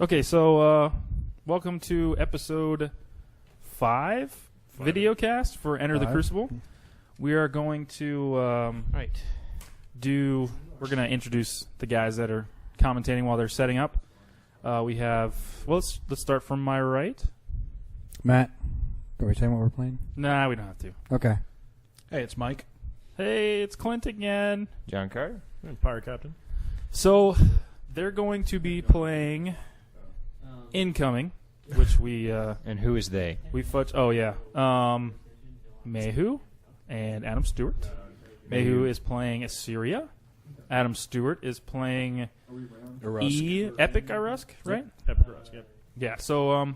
Okay, so welcome to episode 5 videocast for Enter the Crucible. We are going to we're going to introduce the guys that are commentating while they're setting up. We have, let's start from my right. Matt, are we saying what we're playing? Nah, we don't have to. Okay. Hey, it's Mike. Hey, it's Clint again. John Carter. And Pirate Captain. So they're going to be playing Incoming, which we And who is they? we fudged. Oh yeah, Mahu and Adam Stewart. Mahu is playing Issyria. Adam Stewart is playing Epic Irusk, right? Epic Irusk, yep. Yeah. So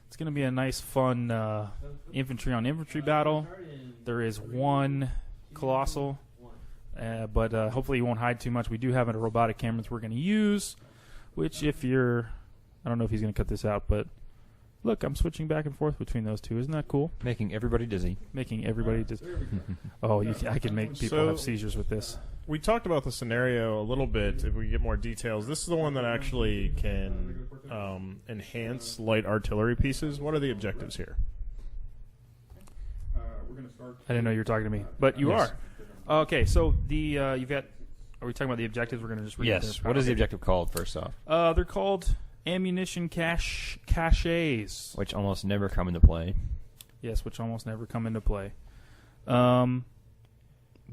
it's going to be a nice, fun infantry on infantry battle. There is one colossal, but hopefully you won't hide too much. We do have a robotic cameras we're going to use, which if you're, I don't know if he's going to cut this out, but look, I'm switching back and forth between those two. Isn't that cool? Making everybody dizzy. Making everybody dizzy. Oh, I can make people have seizures with this. We talked about the scenario a little bit. If we get more details, this is the one that actually can enhance light artillery pieces. What are the objectives here? I didn't know you were talking to me, but you are. Okay, so the you've got. Are we talking about the objectives? We're going to just read Yes. What is the objective called, first off? They're called ammunition caches. Which almost never come into play. Yes, which almost never come into play.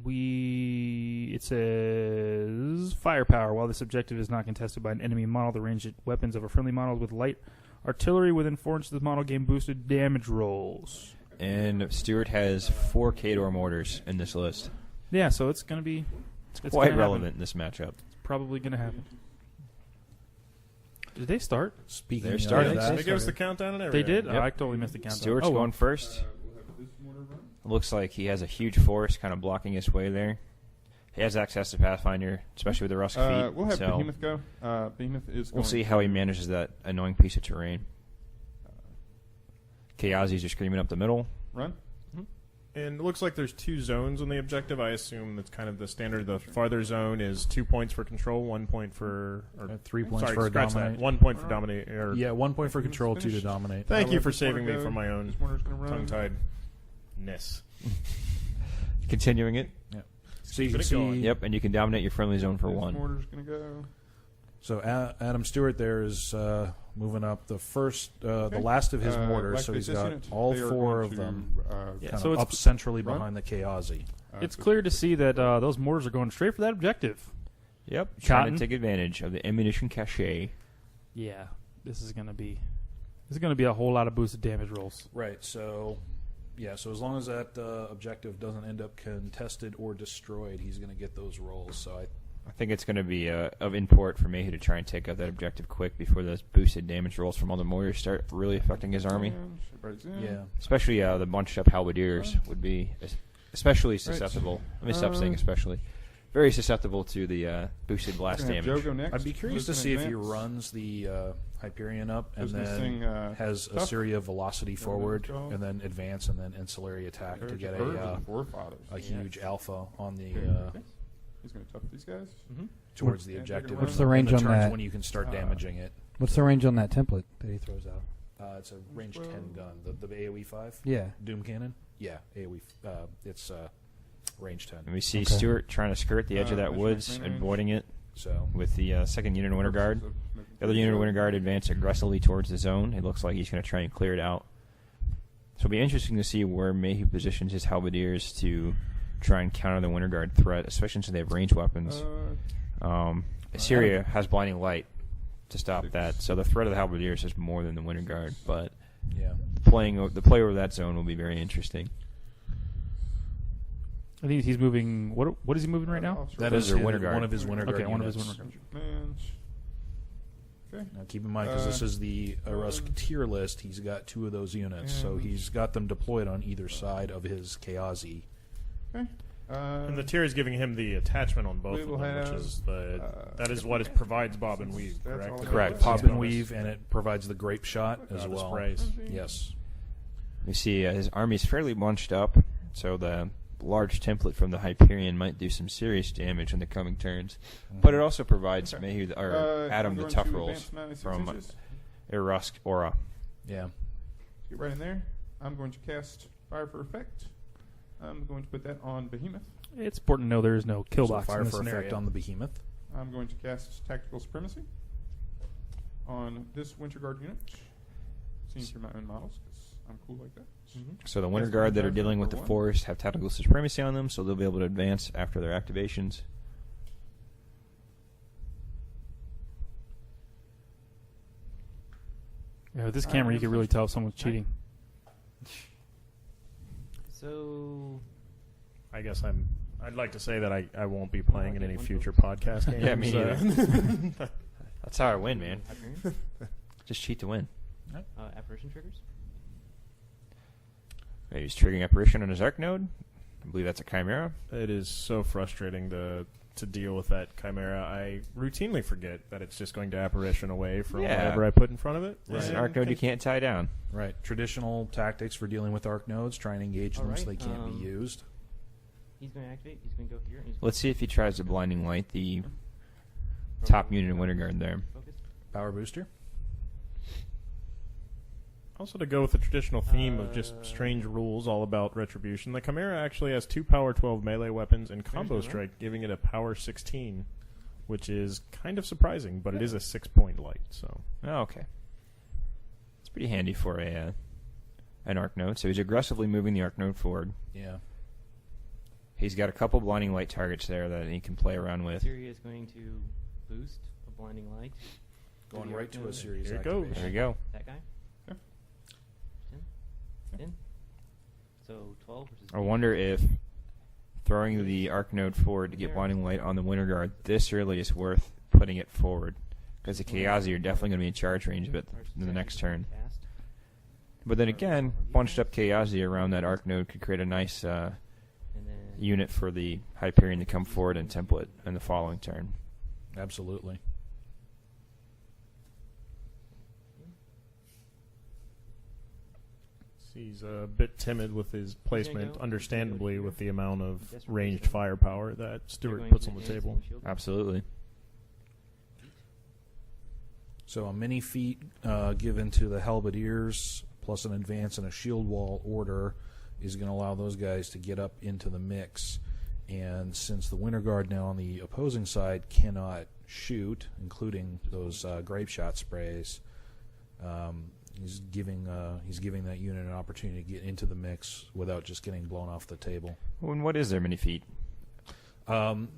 It says firepower. While this objective is not contested by an enemy model, the ranged weapons of a friendly model with light artillery within 4 inches of the model gain boosted damage rolls. And Stewart has 4 K-Door mortars in this list. Yeah, so it's going to be Quite relevant in this matchup. It's probably going to happen. Did they start? Speaking They're starting. They gave us the countdown and everything. They did? Yep. Oh, I totally missed the countdown. Stewart's going first. Looks like he has a huge force kind of blocking his way there. He has access to Pathfinder, especially with the Rusk feet. We'll have so Behemoth go. Behemoth is we'll going see how he manages that annoying piece of terrain. Kayazis are screaming up the middle. Run. And it looks like there's 2 zones on the objective. I assume that's kind of the standard. The farther zone is 2 points for control, 1 point for... Or, 3 points sorry, for scratch dominate. that. 1 point for dominate. Or, Yeah, 1 point for control, 2 to finished. dominate. Thank you let for this saving me mortar go. from my own This mortar's gonna run. tongue-tied-ness. Continuing it. Yep. So you Keep can it see. going. Yep, and you can dominate your friendly zone for This 1. mortar's going to go. So Adam Stewart there is moving up the first, the last of his mortars. Black So he's Base got unit, all they are 4 going of to, them Yeah, kind so of it's up centrally run. behind the Kayazi. It's clear to see that those mortars are going straight for that objective. Yep, Cotton. trying to take advantage of the ammunition cache. Yeah, this is going to be a whole lot of boosted damage rolls. Right. So, yeah. So as long as that objective doesn't end up contested or destroyed, he's going to get those rolls. So I think it's going to be of import for Mahu to try and take out that objective quick before those boosted damage rolls from all the mortars start really affecting his army. yeah. Especially the bunched up halberdiers would be especially susceptible. Let me stop saying especially. Very susceptible to the boosted blast Joe damage. go next. I'd be curious to Who's see gonna if he advance? runs the Hyperion up and Who's gonna then sing, has Tough? Assyria velocity forward go. and then advance and then ancillary attack to There's get birds a and forefathers. huge alpha on the He's going to tough these guys. towards the Yeah, objective. what's the range and on turns that? when you can start damaging it. What's the range on that template that he throws out? It's a range 10 gun. The AoE 5? Yeah. Doom cannon? Yeah, AoE. It's range 10. And we see Okay. Stewart trying to skirt the edge of that Mission woods, range. avoiding it So with the 2nd unit of Winter Guard. The other unit of Winter Guard advance aggressively towards the zone. It looks like he's going to try and clear it out. So it'll be interesting to see where Mahu positions his halberdiers to try and counter the Winter Guard threat, especially since they have ranged weapons. Assyria has blinding light to stop that, so the threat of the halberdiers is more than the Winter Guard. But yeah. the play over that zone will be very interesting. I think he's moving. What is he moving right now? That Those is are Winter Guard. one of his Winter Guard Okay, one of his units. Winter Guard. Okay. Now keep in mind, because this is the Irusk tier list, he's got 2 of those units, so he's got them deployed on either side of his Kayazi. Okay. And the tier is giving him the attachment on both We of will them, which have, is that is what it provides Bob and Weave, That's correct? all Correct. about Pop this. and weave, and it provides the grape shot as The well. sprays. Yes. We see his army's fairly bunched up, so the large template from the Hyperion might do some serious damage in the coming turns. But it also provides Mahu or Adam I'm the going tough to rolls advance 96 from inches. Irusk Aura. Yeah. Get right in there. I'm going to cast Fire for Effect. I'm going to put that on Behemoth. It's important to know there is no kill So box fire in this for scenario. effect on the behemoth. I'm going to cast Tactical Supremacy on this Winter Guard unit. Seeing through my own models because I'm cool like that. So the Winter Yes, Guard that are Winter Guard dealing with the for 1. forest have tactical supremacy on them, so they'll be able to advance after their activations. Yeah, with this camera, you can really tell if someone's cheating. So I guess I'd like to say that I won't be playing in any future podcast games. Yeah, me neither. That's how I win, man. Hyperion, Just cheat to win. apparition triggers. He's triggering apparition on his arc node. I believe that's a chimera. It is so frustrating to deal with that chimera. I routinely forget that it's just going to apparition away from Yeah. whatever I put in front of it. It's an And arc node you can't tie down. Right. Traditional tactics for dealing with arc nodes, try and engage them so they Alright, can't be used. He's going to activate. He's going to go here. And he's Let's see if he tries to blinding light the top unit in Winter Guard there. focus. Power booster. Also, to go with the traditional theme of just strange rules all about retribution, the Chimera actually has 2 power 12 melee weapons and combo Chimera? strike, giving it a power 16, which is kind of surprising, but it is a 6-point light. So Oh, okay. It's pretty handy for an arc node. So he's aggressively moving the arc node forward. Yeah. He's got a couple blinding light targets there that he can play around with. Issyria is going to boost a blinding light. Going the right arc to a node. series Here it goes. activation. There we go. That guy. Yeah. 10. So 12 versus. I wonder if throwing the arc node forward to get blinding light on the Winter Guard this early is worth putting it forward. Because the Chaosi are definitely going to be in charge range of it in the next turn. Cast. But then again, bunched up Chaosi around that arc node could create a nice And then unit for the Hyperion to come forward and template in the following turn. Absolutely. he's a bit timid with his placement, go. understandably, with the amount of Desperate ranged Pursuit. firepower that they're Stuart going puts to on the advance table. and shield. Absolutely. So a mini feat given to the Halberdiers, plus an advance and a shield wall order, is going to allow those guys to get up into the mix. And since the Winter Guard now on the opposing side cannot shoot, including those grape shot sprays, he's giving that unit an opportunity to get into the mix without just getting blown off the table. Well, and what is their mini feat? Well,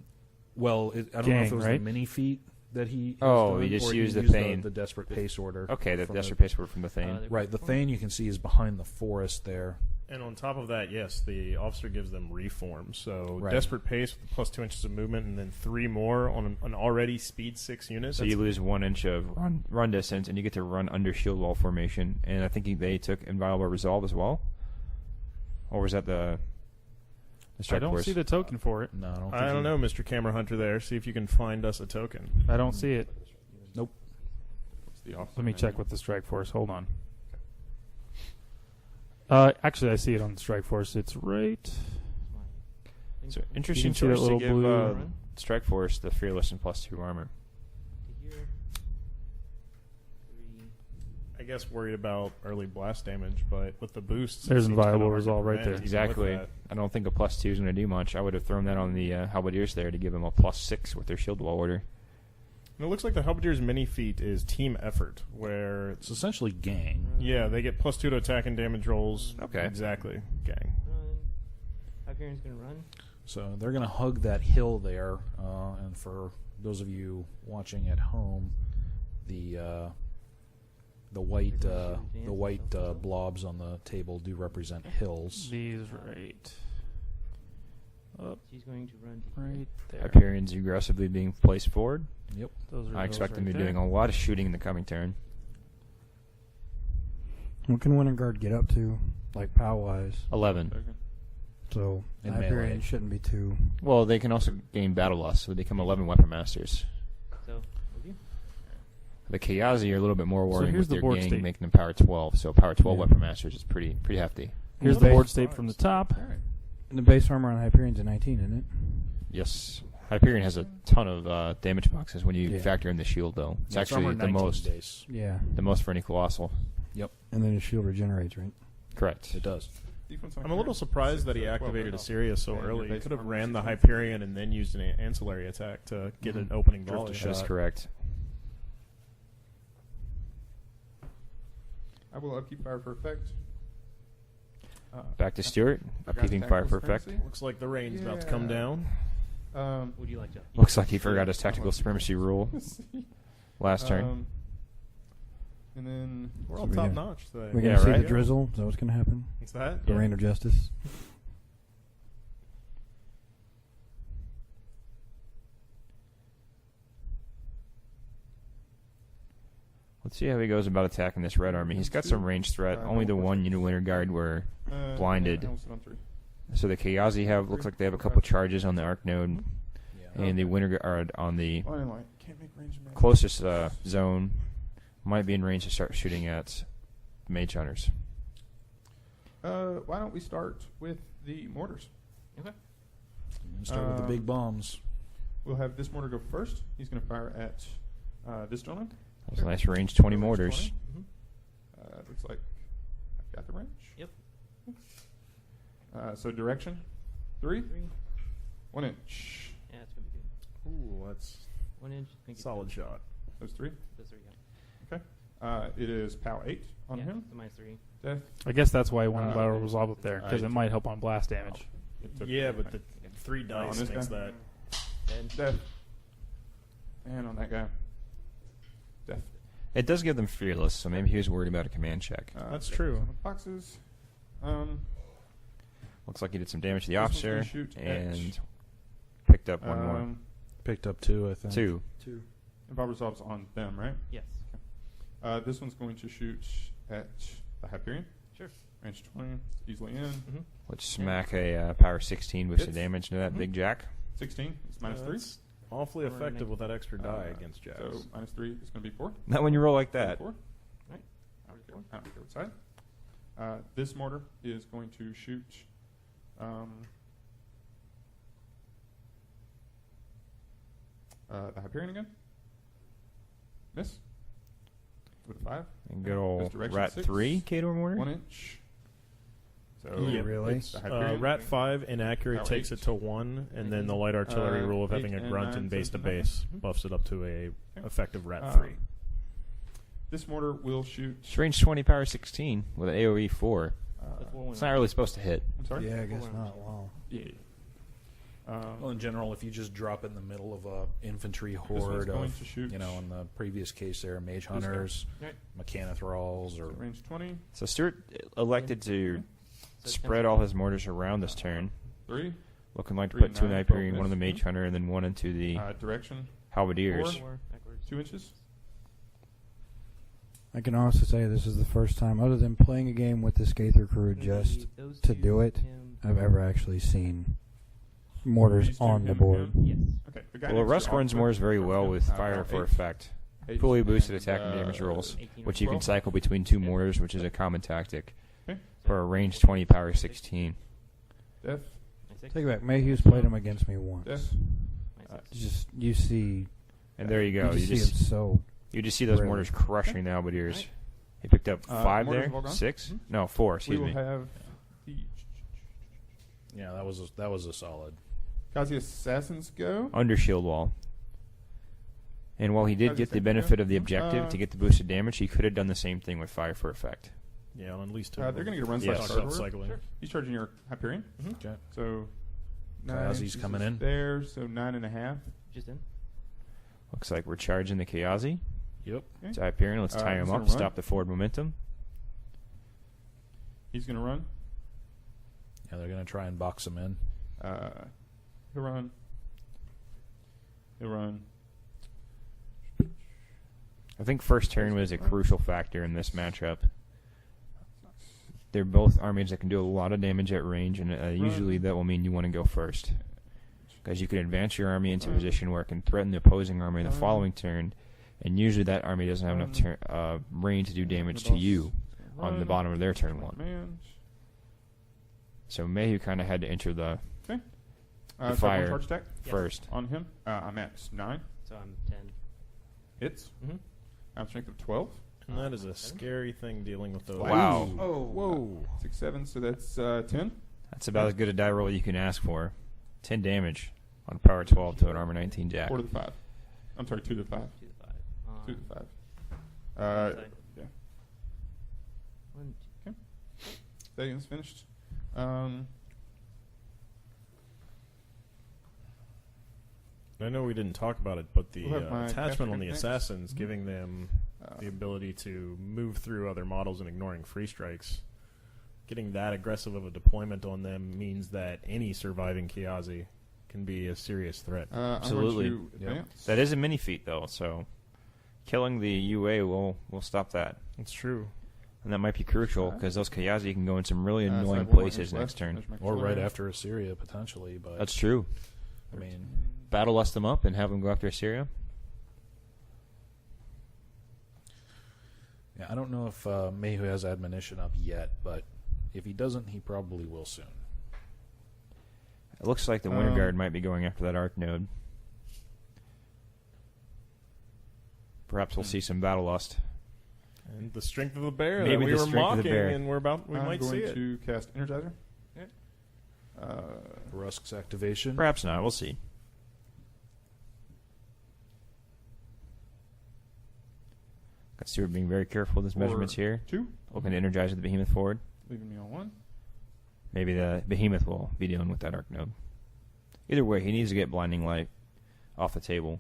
I don't know if Gang, it was right? the mini feat that he. Oh, has he done, just or used the used Thane. the desperate pace order. Okay, the from Desert Pace word from the Thane. Right, the Thane you can see is behind the forest there. And on top of that, yes, the officer gives them reform. So Right. desperate pace with plus 2 inches of movement, and then 3 more on an already speed 6 unit. So That's- you lose 1 inch of run distance, and you get to run under shield wall formation. And I think they took Inviolable Resolve as well. Or was that the I strike don't force? see the token for it. No, I don't. Think I don't know, Mr. Camera Hunter. There, see if you can find us a token. I don't see it. Nope. What's the officer Let me manual? check with the Strike Force. Hold on. Actually, I see it on the Strike Force. It's right. So interesting You can see that choice to little give blue- strike force the fearless and plus 2 armor. To here. 3. I guess worried about early blast damage, but with the boosts, it There's seems Inviolable kinda hard to Resolve right prevent there. even Exactly. with that. I don't think a plus 2 is going to do much. I would have thrown that on the Halberdiers there to give them a plus 6 with their shield wall order. And it looks like the Halberdier's mini feat is team effort, where It's essentially gang. yeah, they get plus 2 to attack and damage rolls. Okay. Exactly. Gang. Run. Hyperion's going to run. So they're going to hug that hill there. And for those of you watching at home, the white blobs on the table do represent hills. These right. Up She's going to run to here. right there. Hyperion's aggressively being placed forward. Yep. Those are I those expect right them to be there. doing a lot of shooting in the coming turn. What can Winter Guard get up to, like POW-wise? 11. Token. So In Hyperion melee. shouldn't be too. Well, they can also gain battle lust, so they become 11 weapon masters. So, review. The Chaosi are a little bit more worrying here's with the their board gang state. making them power 12. So power 12 Yeah. weapon masters is pretty hefty. Here's the board state from the top. All right. The base armor on Hyperion's a 19, isn't it? Yes. Hyperion has a ton of damage boxes when you Yeah. factor in the shield, though. It's Yeah, actually armor the 19 most. base. Yeah. The most for any colossal. Yep, And then his shield regenerates, right? Correct. it does. Defense on I'm a little Hyperion, surprised that he 6, 12 activated right off. Assyria so And your early. He base could have armor ran the 16. Hyperion and then used an ancillary attack to get an opening Drift a volley. shot. That is correct. I will upkeep fire for effect. Back to Stuart. Forgot Upkeeping fire tactical for effect. supremacy. Looks like the rain's about to come Yeah. down. Would you like to? Looks like he forgot his tactical supremacy rule last turn. And then We're So all we top have- notch today. We're Yeah, going to see right. the drizzle. Is that what's going to happen? What's that? The Yeah. rain of justice. Let's see how he goes about attacking this red army. He's got some range threat. Only the one unit winter guard were blinded. Yeah, I almost hit on 3. So the Kayazi have looks like they have a couple charges on the arc node, and the winter guard on the Line and light. Can't make range of closest zone might be in range to start shooting at mage hunters. Why don't we start with the mortars? Okay. Start with the big bombs. We'll have this mortar go first. He's going to fire at this gentleman. That's a nice range 20 Range mortars. 20. Mm-hmm. Looks like I've got the range. Yep. So direction 3, 3. 1 inch. Yeah, it's gonna be good. Ooh, that's 1 inch. Make it solid good. shot. Those 3. Those 3, yeah. Okay. It is POW 8 on Yeah, him. so -3. Death. I guess that's why one Uh, battle resolve up there because it might help on blast damage. It took Yeah, me. but the 3 on dice this makes guy? that. Dead. Death. And on that guy. Death. It does give them fearless, so maybe he was worried about a command check. That's got true. some Boxes. Looks like he did some damage to the This one's officer gonna shoot and at, picked up one more. Picked up 2, I think. 2. And Bob resolves on them, right? Yes. This one's going to shoot at the Hyperion. Sure. Range 20. Easily in. Mm-hmm. Let's smack a power 16 boosted Hits. damage into that big jack. 16. It's -3. That's awfully Or effective with that extra die Uh, against jacks. So -3 is going to be 4. Not when you roll like that. 4. Right. I don't care what side. This mortar is going to shoot. The Hyperion again. Miss. With a 5. And good old Misdirection Rat 6. 3 Kador mortar. 1 inch. So Yeah, really? it's the Hyperion. Rat 5 inaccurate Power takes 8. it to 1, and then the light artillery rule of 8 having a and grunt 9, and base to 17, base okay. buffs it up to a Okay. effective Rat Uh, 3. This mortar will shoot. It's range 20 power 16 with an AoE 4. It's not really supposed to hit. I'm sorry. Yeah, I guess 4 not. Wow. Yeah. Well, in general, if you just drop it in the middle of a infantry one's horde going of, to shoot. in the previous case there, mage guy. hunters, Right. mechanothralls, or Range 20. So Stuart elected to So spread all his mortars around this turn, 3. looking like to 3, put 2 in 9, Hyperion, 12 one in the miss. Mage Hunter, and then one into the Direction. Halberdiers. 4 backwards. 2 inches. I can honestly say this is the first time, other than playing a game with the Skather crew just Those to two, do it, him. I've ever actually seen mortars These two, on him the and board. him? Yes. Okay. The guy Well, next to Rusk you runs also- mortars very well with fire Power for 8. effect. 8 Fully boosted and, attack and damage rolls, 18 which you can 12. cycle between 2 mortars, which is a common tactic Okay. for a range 20 power 16. Death. Take it back. Mayhew's played him against me once. Death. It's just you see, And there you go. you You just see just him so. you just see those Really? mortars crushing the Halberdiers. Right. He picked up 5 mortars there, have all gone? 6? Mhm. No, 4. We Excuse will me. have the yeah, that was a solid. Kazi Assassins go. Under shield wall. And while he did How's get he the take benefit it? of the objective to get the boosted damage, he could have done the same thing with fire for effect. Yeah, on at least 2. They're going to get a run Yes. slash Talk card about order. cycling. He's charging your Hyperion. Okay. So Kazi's coming in. there. So 9.5. Just in. Looks like we're charging the Kayazi. Yep. Okay. To Hyperion, let's tie him he's up, gonna run. stop the forward momentum. He's going to run. Yeah, they're going to try and box him in. He'll run. He'll run. I think first turn was a crucial factor in this matchup. They're both armies that can do a lot of damage at range, and usually that will mean you want to go first. Because you can advance your army into a position where it can threaten the opposing army the following turn, and usually that army doesn't have enough range to do damage to you on the bottom of their turn 1. Command. So Mahu kind of had to enter the Okay. The so fire. one charge attack first. on him. I'm at 9. So I'm 10. Hits. Mm-hmm. I'm strength of 12. And that is a scary thing dealing with those. Wow. Oh, whoa. 6, 7, so that's 10. That's about as good a die roll you can ask for. 10 damage on a power 12 to an armor 19 jack. 4 to the 5. I'm sorry, 2 to the 5. 2 to 5. 2 to the 5. Side. Yeah. 1, 2. That is finished. I know we didn't talk about it, but the We'll have my attachment on caster the next. assassins, giving them the ability to move through other models and ignoring free strikes, getting that aggressive of a deployment on them means that any surviving Kiazi can be a serious threat. Absolutely. I'm going to advance. That is a mini feat, though, so killing the UA will stop that. That's true. And that might be crucial, because those Kayazi can go in some really So I annoying have 1 places inch next left. turn. There's my Or control right area. after Assyria, potentially. But That's true. I mean, Battle lust them up and have them go after Assyria. yeah, I don't know if Mahu has admonition up yet, but if he doesn't, he probably will soon. It looks like the Winter Guard might be going after that Arc Node. Perhaps we'll see some Battle Lust. And the strength of the bear Maybe that we the were strength of the mocking, bear. and we I'm might going see it. to cast Energizer. Rusk's activation. Perhaps not. We'll see. Got Stuart being very careful with his measurements here. 2, Looking to energize the Behemoth forward. leaving me on 1. Maybe the Behemoth will be dealing with that Arc Node. Either way, he needs to get Blinding Light off the table.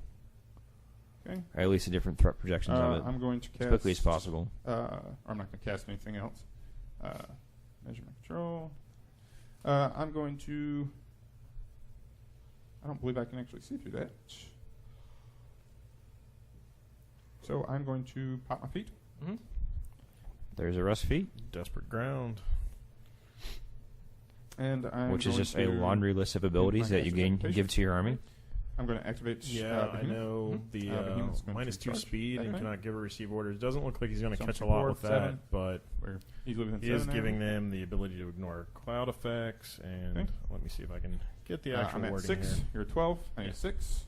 Okay. Or at least the different threat projections of it. I'm going to cast As quickly as possible. I'm not going to cast anything else. Measurement control. I'm going to. I don't believe I can actually see through that. So I'm going to pop my feet. Mm-hmm. There's a Rust Feet, Desperate ground. And I'm which is going just a to laundry list of abilities my that you caster's give to your army. I'm going to activate. Yeah, I Behemoth. know the Behemoth's going minus to 2 charge. speed and Okay. cannot give or receive orders. Doesn't look like he's going to So catch a 2, lot 4, with that, 7. but We're easily within he is 7 now. giving them the ability to ignore cloud effects. And Okay. let me see if I can get the actual I'm at wording 6. here. You're at 12. I need 6.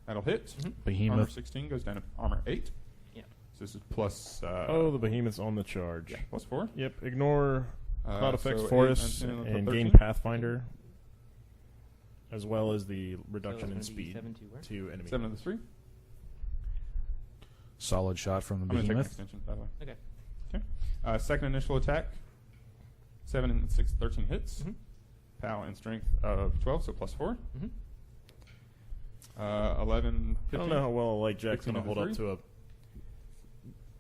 That'll hit. Armor Behemoth. 16 goes down to armor 8. Yeah. So this is plus. Oh, the behemoth's on the charge. Yeah, plus 4. Yep, ignore cloud effects so for 8 us and 10 and 13. gain Pathfinder, as well as the reduction in it's gonna be speed 7 to where? to enemy. 7 of the 3. Solid shot from the I'm going to take an Behemoth. extension, by the way. Okay. Okay. Second initial attack. 7 and 6, 13 hits. Mm-hmm. Power and strength of 12, so plus 4. Mm-hmm. 11, I 15. don't know how well Light Jack's 15 going to of hold the up to a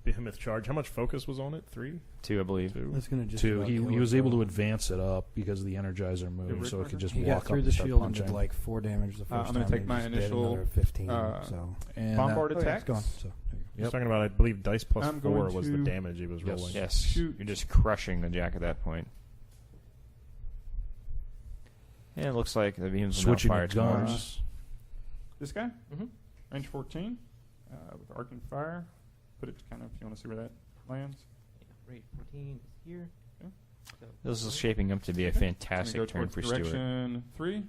behemoth charge. How much focus was on it? 3? 2, I believe. 2? That's going to just 2. about He kill was it, able though. to advance it up because of the Energizer move, so it could just He walk got through up the and start shield and punching. did like 4 damage the first I'm time. gonna take and my just did initial, another 15. so And bombard Oh, yeah, attacks. it's gone. So, there you go. He's talking about, I believe, dice plus I'm 4 going was the to- damage he was Yes. rolling. Yes, Shoot. you're just crushing the Jack at that point. And it looks like the Behemoth will now switching fire of tomorrow. guns. This guy, Mm-hmm. range 14, with arc and fire. Put it kind of, if you want to see where that lands. Yeah, rate 14 is here. Okay. So This is shaping up to be a Okay. fantastic Go turn towards for Stuart. direction 3.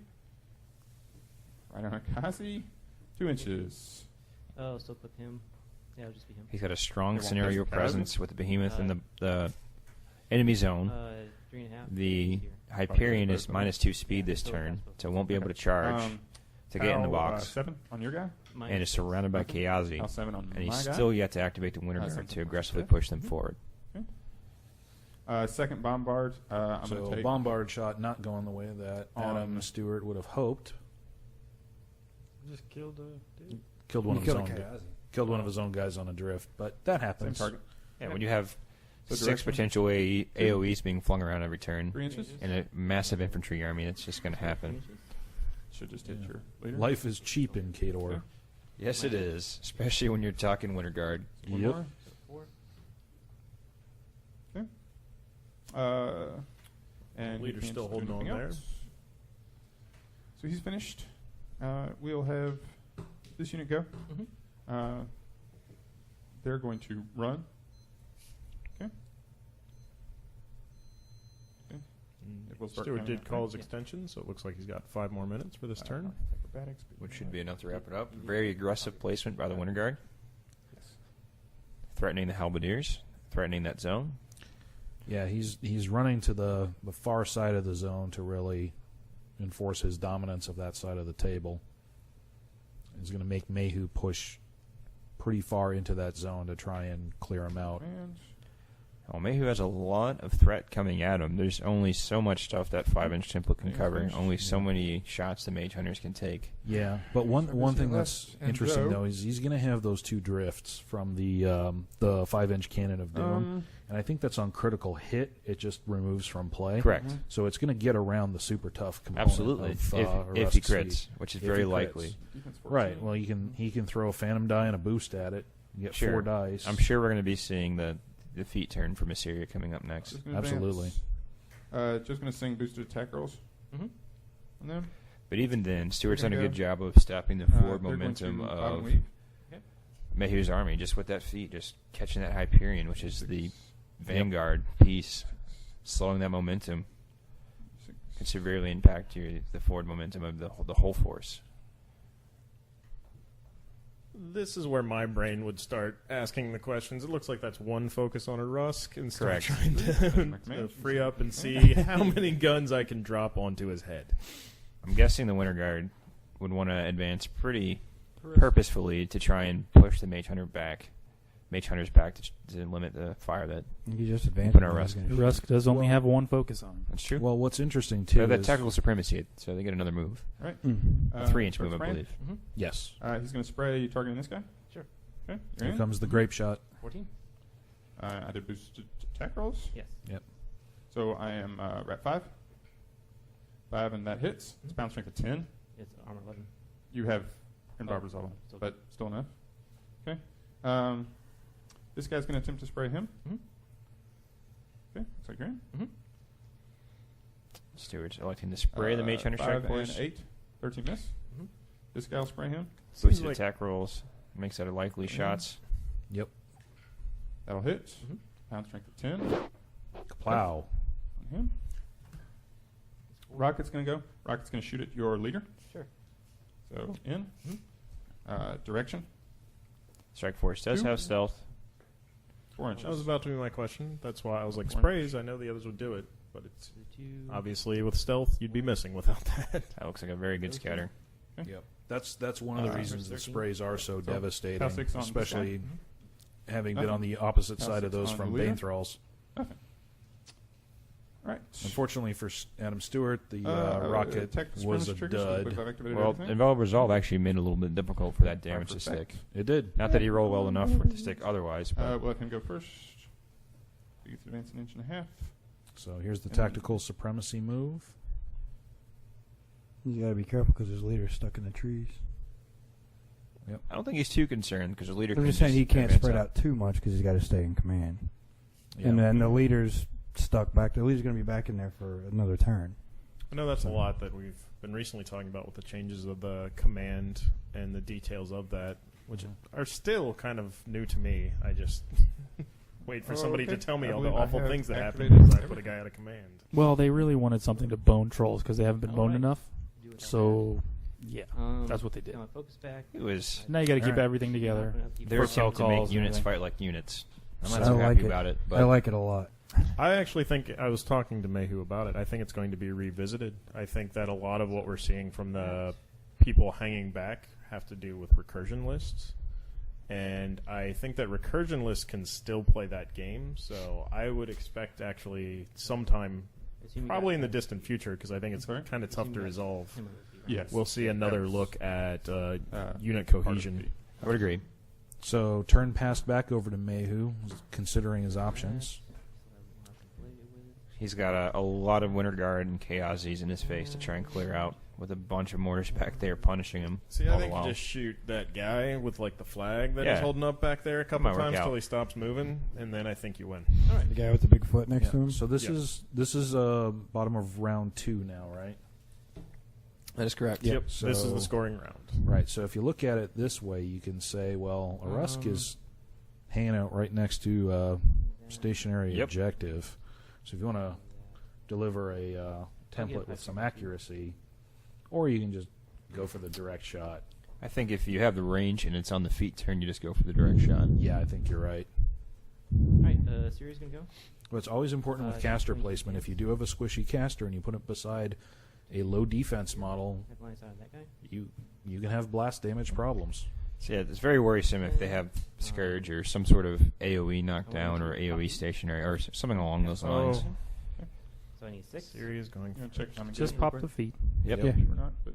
Right on Akazi. 2 inches. Oh, still clip him. Yeah, it'll just be him. He's got a strong They won't scenario miss the presence with the Behemoth in the enemy zone. 3.5. The Here. Hyperion is Okay. minus 2 speed this So turn, that's so it won't be able to charge to get in the Pow, box. 7 on your guy. And is surrounded by Kayazi. Pow 7 on And my he's guy. still yet to activate the Winter Guard something to like aggressively that. push them forward. Second bombard. I'm So going to take. bombard shot not going the way that Adam On- Stewart would have hoped. Just killed the dude. Killed one You of his killed own. Kayazi. Killed one of his own guys on a drift, but that Same happens. target. Yeah, when you have So 6 direction? potential AoEs being flung around every turn 3 inches. in a massive infantry army, it's just going to happen. Should just hit Yeah. your leader. Life is cheap in Kador. Yes, it is, especially when you're talking Winter Guard. One Yep. more. So 4. And he Leader's can't still do holding on anything there. else. So he's finished. We'll have this unit go. Mm-hmm. They're going to run. Okay. It will start. Stewart counting did down. call his Yeah. extension, so it looks like he's got 5 more minutes for this turn. Acrobatics, Which should be enough to wrap it up. Very aggressive placement by the Winter Guard. Yes. Threatening the Halberdiers. Threatening that zone. Yeah, he's running to the far side of the zone to really enforce his dominance of that side of the table. He's going to make Mahu push pretty far into that zone to try and clear him out. And Well, Mahu has a lot of threat coming at him. There's only so much stuff that 5-inch template can Yeah, cover. finish. Only so many shots the Mage Hunters can take. Yeah, but one thing that's left and interesting go. though is he's going to have those 2 drifts from the 5-inch cannon of doom, and I think that's on critical hit. It just removes from play. Correct. So it's going to get around the super tough component. Absolutely. Of, If he Rusk's crits, feat. which is If very he crits. likely. defense 14. Right. Well, he can throw a phantom die and a boost at it. You get Sure. 4 dice. I'm sure we're going to be seeing the feat turn from Issyria coming up next. Just gonna Absolutely. advance. Just going to sing boosted attack rolls. Mhm. And then But even then, Stewart's We're done a gonna good go. job of stopping the forward they're going momentum to of weave. Mahu's army, just with that feat, just catching that Hyperion, which is the vanguard piece, slowing that momentum, can severely impact the forward momentum of the whole force. This is where my brain would start asking the questions. It looks like that's one focus on a Rusk and start Correct. trying to free up and see how many guns I can drop onto his head. I'm guessing the Winter Guard would want to advance pretty purposefully to try and push the Mage Hunters back to limit the fire that. You just advanced. Open our Rusk. Rusk does only have one focus on him. That's true. Well, what's interesting They too have that is tactical supremacy, so they get another move. Right. A 3-inch start move, I spraying. believe. yes. He's going to spray targeting this guy. Sure. Okay. You're Here in. comes the grape shot. 14? I did boosted attack rolls. Yes. Yep. So I am at 5. 5, and that hits. It's bounce strength of 10. It's armor 11. You have Barb Oh, Resolve, still but still enough. Okay. This guy's going to attempt to spray him. Mhm. Okay. Looks like you're in. Stewart's electing to spray the Mage Hunter strike 5 force. and 8. 13 miss. Mhm. This guy will spray him. Boosted like- attack rolls. Makes that a likely shots. Yep. That'll hit. Mhm. Pound strength of 10 Plow. on him. Rocket's going to go. Rocket's going to shoot at your leader. Sure. So in. Direction. Strike force does 2. have stealth. 4 inches. That was about to be my question. That's why I was like, 4 sprays, I know the others would do it, but it's obviously with stealth, you'd be missing without that. That looks like a very good scatter. Yep. That's one of the reasons that sprays are so devastating, Pound 6 on this especially guy. having been Nothing. on the opposite Pound side of 6 those on from the leader. Bane Thralls. Nothing. All right. Unfortunately for Adam Stewart, the rocket tactical was a skirmish triggers, so I believe dud. I've activated Well, everything. Involved Resolve actually made it a little bit difficult for that damage to Perfect. stick. It did. Not that he rolled well enough for it to stick otherwise, but We'll let him go first. He gets to advance an inch and a half. So here's the tactical supremacy move. You got to be careful because his leader's stuck in the trees. I don't think he's too concerned because the leader I'm can just saying he can't advance spread up. out too much because he's got to stay in command. Yeah. And then the leader's stuck back. The leader's going to be back in there for another turn. I know that's a lot that we've been recently talking about with the changes of the command and the details of that, which are still kind of new to me. I just wait for Oh, somebody okay. to tell me I all the believe I awful have things that happen activated because I put a everything. guy out of command. Well, they really wanted something to bone trolls because they haven't been boned Alright. enough. Do it So, yeah, down that's what they did. Got my focus back. It was Now you got to keep Alright. everything together. their For cell attempt to make calls and units everything. fight like units. I'm So not so I happy like it. about it, but I like it a lot. I actually think I was talking to Mahu about it. I think it's going to be revisited. I think that a lot of what we're seeing from the people hanging back have to do with recursion lists. And I think that recursion lists can still play that game. So I would expect actually sometime, probably in the distant future, because I think it's Sorry? kind of tough to resolve. Yes. We'll see another look at unit Part of cohesion. the- I would agree. So turn passed back over to Mahu, considering his options. He's got a lot of Winter Guard and Chaosies in his face to try and clear out with a bunch of mortars back there punishing him. See, all I the think while. you just shoot that guy with like the flag that Yeah. he's holding up back there a couple might work times out. till he stops moving, and then I think you win. The guy with the big foot next to him. So this Yeah. is bottom of round 2 now, right? That is correct. Yep. So- This is the scoring round. Right. So if you look at it this way, you can say, well, Irusk is hanging out right next to stationary Yep. objective. So if you want to deliver a template with some accuracy, or you can just go for the direct shot. I think if you have the range and it's on the feet turn, you just go for the direct shot. Yeah, I think you're right. Alright, Siri's gonna go. But it's always important with caster placement. If you do have a squishy caster and you put it beside a low defense model, Have line side of that guy. you can have blast damage problems. So yeah, it's very worrisome if they have Scourge or some sort of AoE knockdown or AoE stationary or something along those lines. Oh, So I need 6. Siri is going. I'm gonna check on Just pop the feet. Yep. Yeah. Or not, but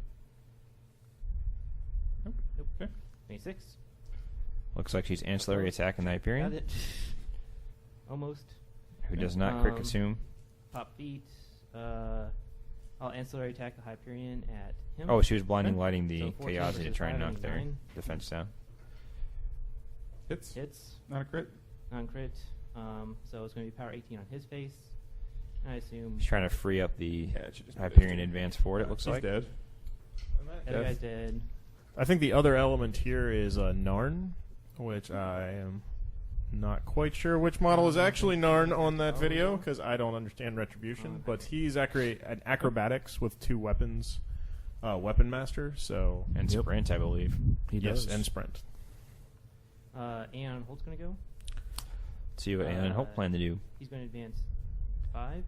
Nope. Okay. 26. Looks like she's ancillary attacking the Got Hyperion, it. Almost. who does not crit Um, consume. Pop feet. I'll ancillary attack the Hyperion at him. Oh, she was blinding lighting the So 14 Kayazi to versus try and 5, knock their 9. defense down. Hits. Hits. Not a crit. Non-crit. So it's going to be power 18 on his face. I assume She's trying to free up the Yeah, she just Hyperion advance forward, it looks He's like. dead. the other guy's dead. I think the other element here is Narn, which I am not quite sure which model is actually Narn on that video because I don't understand Retribution. But he's an acrobatics with 2 weapons, weapon master. So And Yep. sprint, I believe. He yes, does. and sprint. Aeon Holt's going to go. See what Anna and Hope plan to do. He's going to advance 5.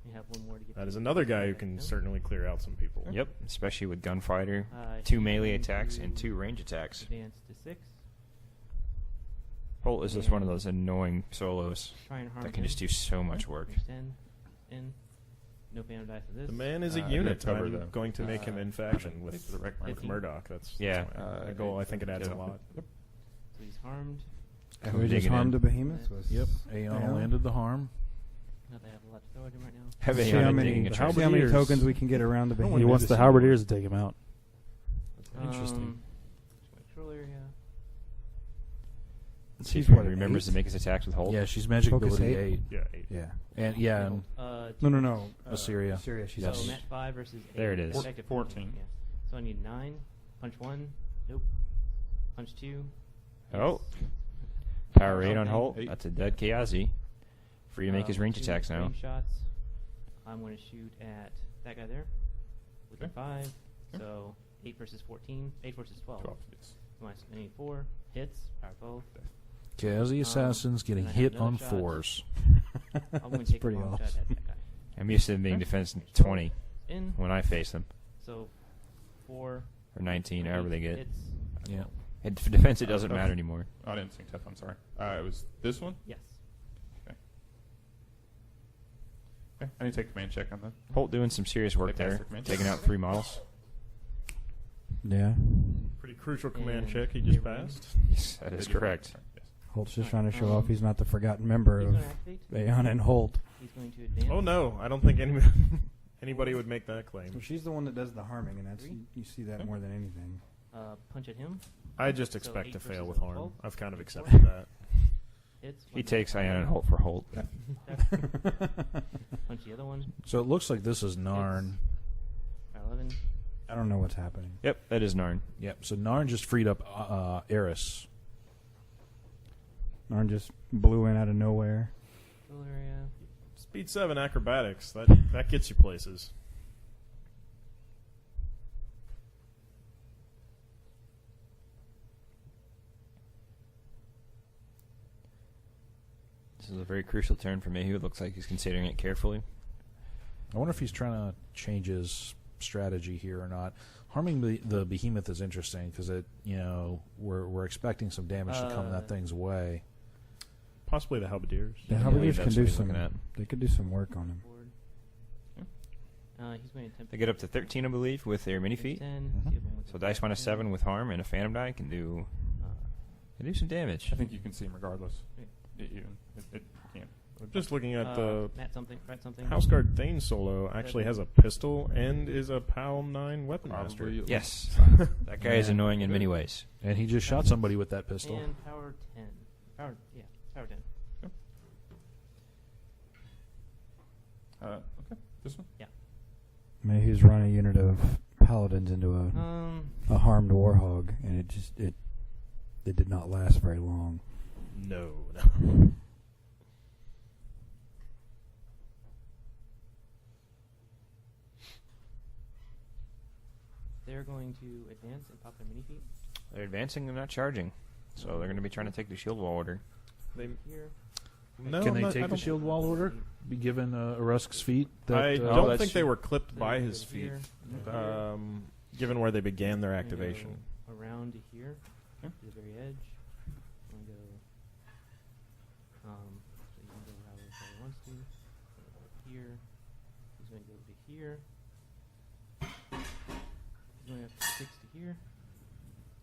We have one more to get. That to. is another guy who can No? certainly clear out some people. Yep, especially with Gunfighter. Uh, 2 he's melee going attacks to and 2 range attacks. Advance to 6. Holt is just one of those annoying solos Try and harm that can him. just do so much work. There's 10. In. No phantom die for this. The man is a I unit. did cover I'm the- going to make him in faction with, for the rec with 15. Murdoch. That's Yeah. a goal. I think it adds a Yeah. lot. So he's harmed. And we just harmed the behemoths. Was Yep, Aeon landed the harm. Not that I have a lot to throw at him right now. Have see Aeon how taking many, a see charge. how many Halberdiers. tokens we can get around the behemoth. He wants the halberdiers to take him out. Interesting. Control area. See if She's he what, an remembers to 8? make his attacks with Holt. Yeah, she's magic Focus ability 8? 8. Yeah, 8. Yeah. And yeah, and No. Assyria. Assyria. She's Yes. So Mat 5 versus 8. There it is. Effective 14. Yeah. So I need 9. Punch 1. Nope. Punch 2. Oh. Power 8 on Okay. Holt. 8. That's a dead Kayazi. Free to make his range 2 attacks now. range shots. I'm going to shoot at that guy there with a Okay. 5. Okay. So 8 versus 14. 8 versus 12. 12. Yes. So I need 4 hits. Power 12. Kazi Assassins getting and I have hit another on shot. 4s. I'm going to That's take a pretty long shot awesome. at that guy. I'm used to them being defense 20 In. when I face them. So 4. Or 19, however they get. Hits. Yeah. And for defense, it doesn't Okay. matter anymore. I didn't see tough. I'm sorry. It was this one. Yes. Okay. I need to take a command check on that. Holt doing some serious work there. Fantastic, man. Taking out 3 models. Yeah. Pretty crucial command And check he just they ran. passed. Yes, that is correct. Yes. Holt's just trying to show off he's not the forgotten member He's of going to activate. Aeon and Holt. He's going to advance. Oh no, I don't think anybody would make that claim. She's the one that does the harming, and that's 3. you see that more than anything. Punch at him. I just So expect 8 to fail versus with a harm. 12. I've kind of accepted that. Hits. He takes Ion and Holt for Holt. Punch the other one. So it looks like this is Narn. Power 11. I don't know what's happening. Yep, that is Narn. Yep, so Narn just freed up Eris. Narn just blew in out of nowhere. Control area. Speed 7 acrobatics. That gets you places. This is a very crucial turn for Mahu. It looks like he's considering it carefully. I wonder if he's trying to change his strategy here or not. Harming the behemoth is interesting because we're expecting some damage to come that thing's way. Possibly the halberdiers. The I halberdiers believe can that's do what he's some. looking at. They could do some work on him. Forward. He's going to attempt. They get up to 13, I believe, with their mini feet. 10. Mhm. Give him with So the dice minus 10. 7 with harm and a phantom die can do some damage. I think you can see him regardless. It can't. Just looking at the Matt something. Right something. Houseguard Thane solo actually has a pistol and is a PAL 9 weapon master. Probably. Yes, that guy is annoying in many ways. And he just shot somebody with that pistol. And power 10. Power 10. Okay. This one. Yeah. Maybe he's run a unit of paladins into a harmed warhog, and it did not last very long. No. They're going to advance and pop their mini feet. They're advancing and not charging. So they're going to be trying to take the shield wall order. They, Here. no, Can they not- I take the don't- shield wall order? Be given Irusk's feet? I That, don't that's think they true. were clipped by They're his gonna go feet, here. given where they began their They're gonna activation. go around to here, Okay. to the very edge. I'm gonna go. So you can go however he wants to. Go here. He's gonna go to here. He's going up to 6 to here,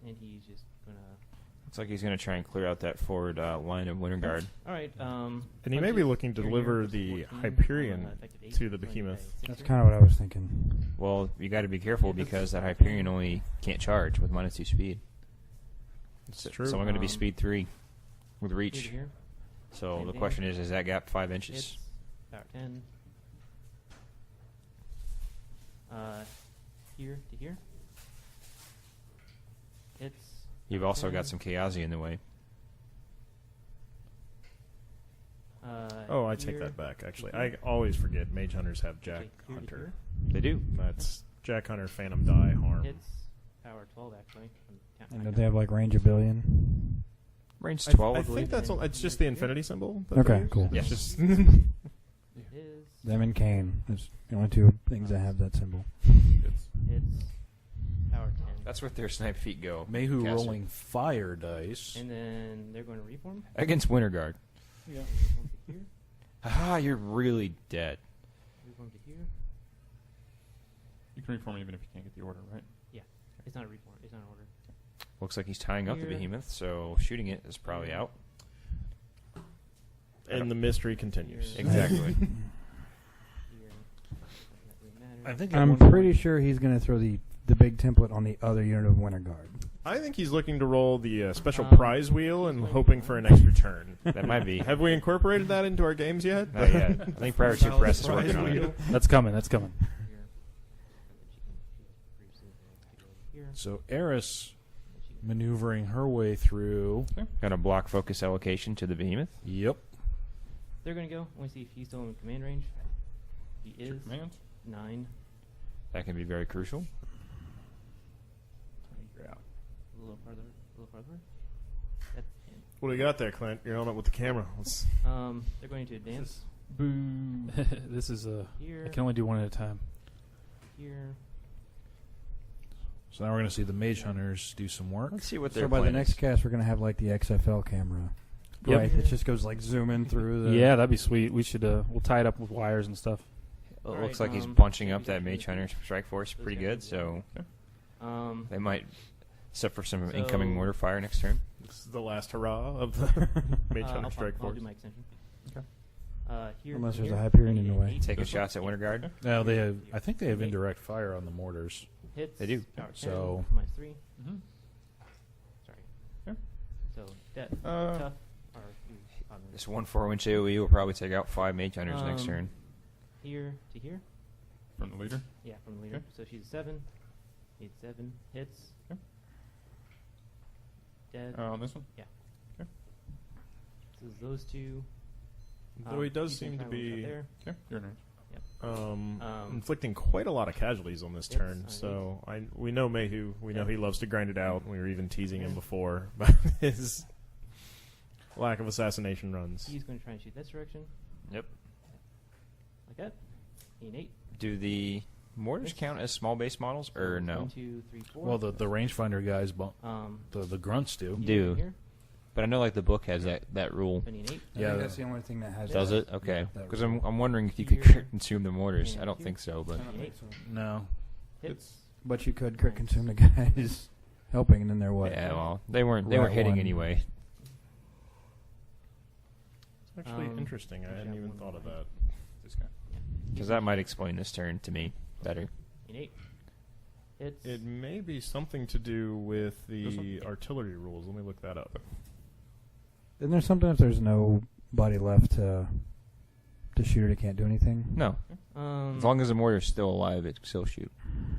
and he's just gonna. Looks like he's going to try and clear out that forward line of Winter Guard. All right. And he may be punches. looking to Here, deliver here, the 14, Hyperion effective 8, to the so he's behemoth. got a That's 6er. kind of what I was thinking. Well, you got to be careful because that Hyperion only can't charge with -2 speed. It's So true. I'm going to be Um, speed 3 with Here to reach. here. So Same the thing. question is that gap 5 inches? Hits. Power 10. Here to here. Hits. You've power also 10. got some Chaosi in the way. Oh, I take here that back, actually. to I here. always forget Mage Hunters have Jack Okay, here to Hunter. They do. That's Jack Hunter, Phantom Die, Harm. Hits. Power 12 actually. And don't they have like range a billion? Range I 12, I, think believe. that's all, it's just the infinity symbol. that Okay, they use. cool. It's Yes. just It is. Them and Kane. There's the only two things that have that symbol. Hits. Power 10. That's where their snipe feet go. Mahu Caster. rolling fire dice. And then they're going to reform. Against Winter Guard. Yeah. Reform to here. Ah, you're really dead. Reform to here. You can reform even if you can't get the order, right? Yeah. It's not a reform. It's not an order. Looks like he's tying up the Here. behemoth, so shooting it is probably out. and the mystery continues. Here. Exactly. Here. That really matters. I think at I'm one point- pretty sure he's going to throw the big template on the other unit of Winter Guard. I think he's looking to roll the special Um, prize wheel and hoping for an extra turn. That might be. Have we incorporated that into our games yet? Not yet. I think Privateer Press is working on it. That's coming. That's coming. Here. And then she can go here. So Eris And she can maneuvering her way through. Going to block focus allocation to the behemoth. Yep. They're going to go. I want to see if he's still in command range. He is. Command. 9. That can be very crucial. You're out. A little farther. A little farther. That's 10. What do you got there, Clint? You're on it with the camera. Let's They're going to advance. Boo. This is Here. I can only do one at a time. Here. So now we're going to see the Mage Hunters do some work. Let's see what So their by the plan next is. cast, we're going to have like the XFL camera. Yep. Right. It just goes like zooming through the. Yeah, that'd be sweet. We should we'll tie it up with wires and stuff. It Alright, looks like he's um, bunching up he's that actually Mage Hunter strike force those pretty guys good, as so well. they might suffer some So- incoming mortar fire next turn. This is the last hurrah of the Mage Hunter I'll Strike I'll Force. do my extension. Okay. Here. Unless to there's a here. Hyperion I in need the an way. 8. Taking shots at Winter Guard. Now they have. I think they have indirect fire on the mortars. Hits. They do. Power 10. So- Minus 3. Mm-hmm. Sorry. Okay. So death. Uh, Tough. Or on This 1/4-inch AoE will probably take out 5 Mage Hunters next Um, turn. here to here. From the leader. Yeah, from the leader. Okay. So she's 7. Needs 7 hits. Okay. Dead. On this one. So it's those two. Though he does you can seem to try one shot be there. Okay. You're in range. inflicting quite a lot of casualties on this Yes, turn. I So we know Mahu. We know Yeah. he loves to grind it out. We were even teasing him Yeah. before about his lack of assassination runs. He's going to try and shoot this direction. Yep. Like that. Gain 8. Do the mortars count as small base models, or no? 1, 2, 3, 4. Well, the rangefinder guys, um, the grunts do. Do. Here. But I know like the book has that rule. Spending 8. I Yeah. think that's the only thing that has. Does that. it? Okay. that Because rule. I'm wondering if you could Here. consume the mortars. And I don't here. think so, but I don't think so. No. Hits. But you could crit consume the guys helping, and then they're what? yeah, well, they weren't Rat hitting one. anyway. It's actually interesting. I we hadn't have even one thought of more. that. This guy. Because that might explain this turn to me better. Gain 8. Hits. It may be something to do with This the one? artillery rules. Let me look that up. And there's sometimes there's nobody left to shoot it. It can't do anything. No. As long as the mortar's still alive, it can still shoot.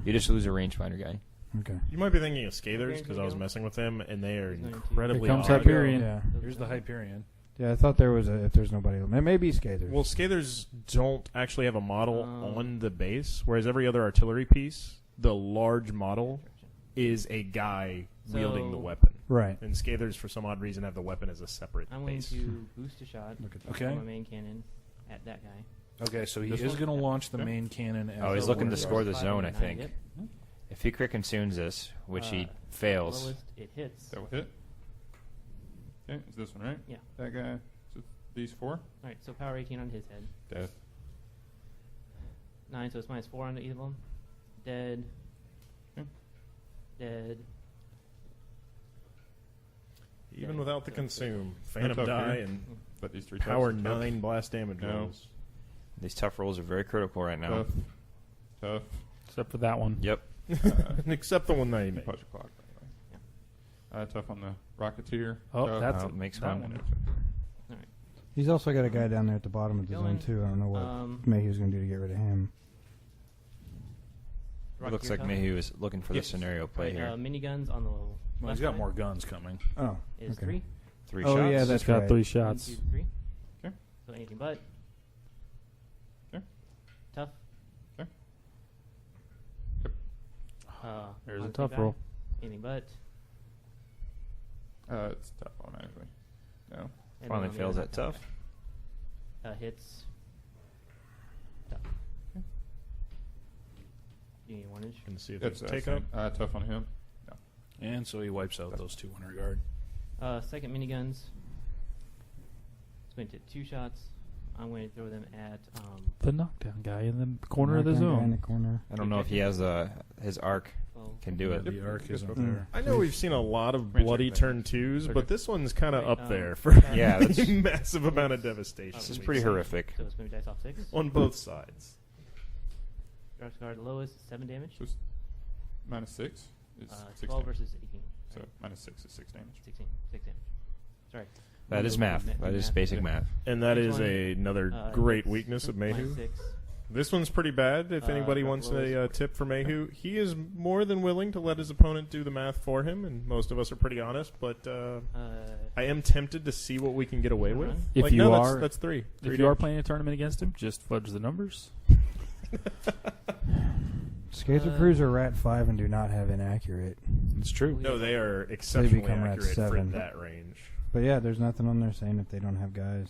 You just lose a rangefinder guy. Okay. You might be thinking of Scathers Hyperion's because gonna I was go. messing with them, and they are He's going to- incredibly Here comes odd. Hyperion. Yeah. Here's the Hyperion. Yeah, I thought there was if there's nobody. It may be Scathers. Well, Scathers don't actually have a model Um, on the base, whereas every other artillery piece the large model is a guy wielding the So- weapon. Right. And Scathers, for some odd reason, have the weapon as a separate I'm going base. to boost a shot Okay. from my main cannon at that guy. Okay, so he This is one? going to launch the Okay. main cannon. Oh, he's as looking a to score the 5 zone, I and 9, think. yep. If he crit consumes this, which he Uh, fails, Lowest, it hits. That will hit. Okay, it's this one, right? Yeah. That guy. So these 4. All right, so power 18 on his head. Death. 9, so it's -4 on either of them. Dead. Okay. Dead. Even without the consume, Phantom That's die okay. and But these 3 power types are tough. 9 blast damage No. rolls. these tough rolls are very critical right now. Tough. Tough. Except for that one. Yep. Except the one that he made. Punch your clock, by the way. Tough on the Rocketeer. Oh, Tough. that's Oh, makes that one. All right. He's also got a guy down there at the bottom of the zone Dylan, too. I don't know what Mayhew's going to do to get rid of him. It looks Rocketeer like tough. Mayhew is looking for Yes. the scenario play Right, here. miniguns on the Well, left he's got side more guns coming. Oh, is okay. 3. 3 Oh, shots. yeah, He's that's got right. 3 1, shots. 2, 3. Okay. So anything but. Okay. Tough. Okay. Yep. There's a on the tough guy. roll. Anything but. It's tough automatically. No. And then Finally on the fails other that tough. hits. Tough. You need 1 inch. You can see if That's there's take up. tough on him. No. And so he wipes out those 200 guard. Second miniguns. It's going to take 2 shots. I'm going to throw them at. The knockdown guy in the corner of the Knockdown guy in zone. the corner. I don't know if he has his arc Well, can do it. The arc isn't Yep. there. I know we've seen a lot of Wait, bloody check that. turn 2s, Check but it. this one's kind of Right, up there um, for Yeah, that's- the massive amount of devastation. This This is we've pretty seen horrific. So it's going to be dice off 6. on both sides. Drax guard lowest 7 damage. So it's -6 is 6 12 damage. versus 18. So -6 is 6 damage. 16. 6 damage. Sorry. That is math. That is basic Yeah. math. And that Next is one, another great hits weakness of Mahu. -6. This one's pretty bad. If anybody got wants lowest. a tip for Mahu, he is more than willing to let his opponent do the math for him, and most of us are pretty honest. But I am tempted to see what we can get away with. If Like, you no, are- that's 3. If you are playing a tournament against him, just fudge the numbers. Skater Crews are Rat 5 and do not have inaccurate. It's true. No, they are exceptionally become at accurate for 7. that range. But yeah, there's nothing on there saying if they don't have guys.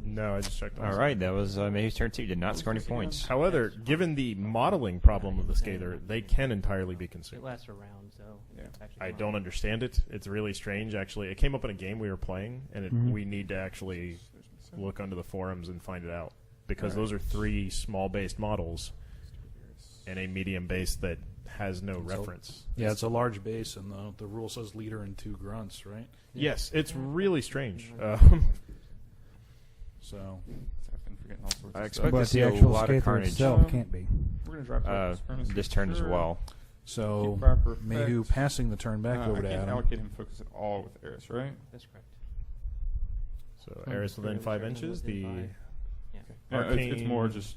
No, I just checked. All right, that was Mayhew's turn 2. Did not score any points. However, given the modeling problem of the Skater, they can entirely be It consumed. lasts a round, so. Yeah. it's actually I fine. don't understand it. It's really strange, actually. It came up in a game we were playing, and we need to actually look under the forums and find it out. Because those are 3 small-based models and a medium base that has no reference. Yeah, it's a large base, and the rule says leader and 2 grunts, right? Yes, it's really strange. So I've been forgetting all sorts I of expect stuff. to But see the a actual lot of skater carnage. itself can't be. We're going to drop This turn as well. So Keep proper Mayhew effects. passing the turn back over I to can't Adam. allocate him focus at all with Eris, right? That's correct. So Eris within 5 inches. The Within 5. Yeah. Yeah, it's more Arcane- just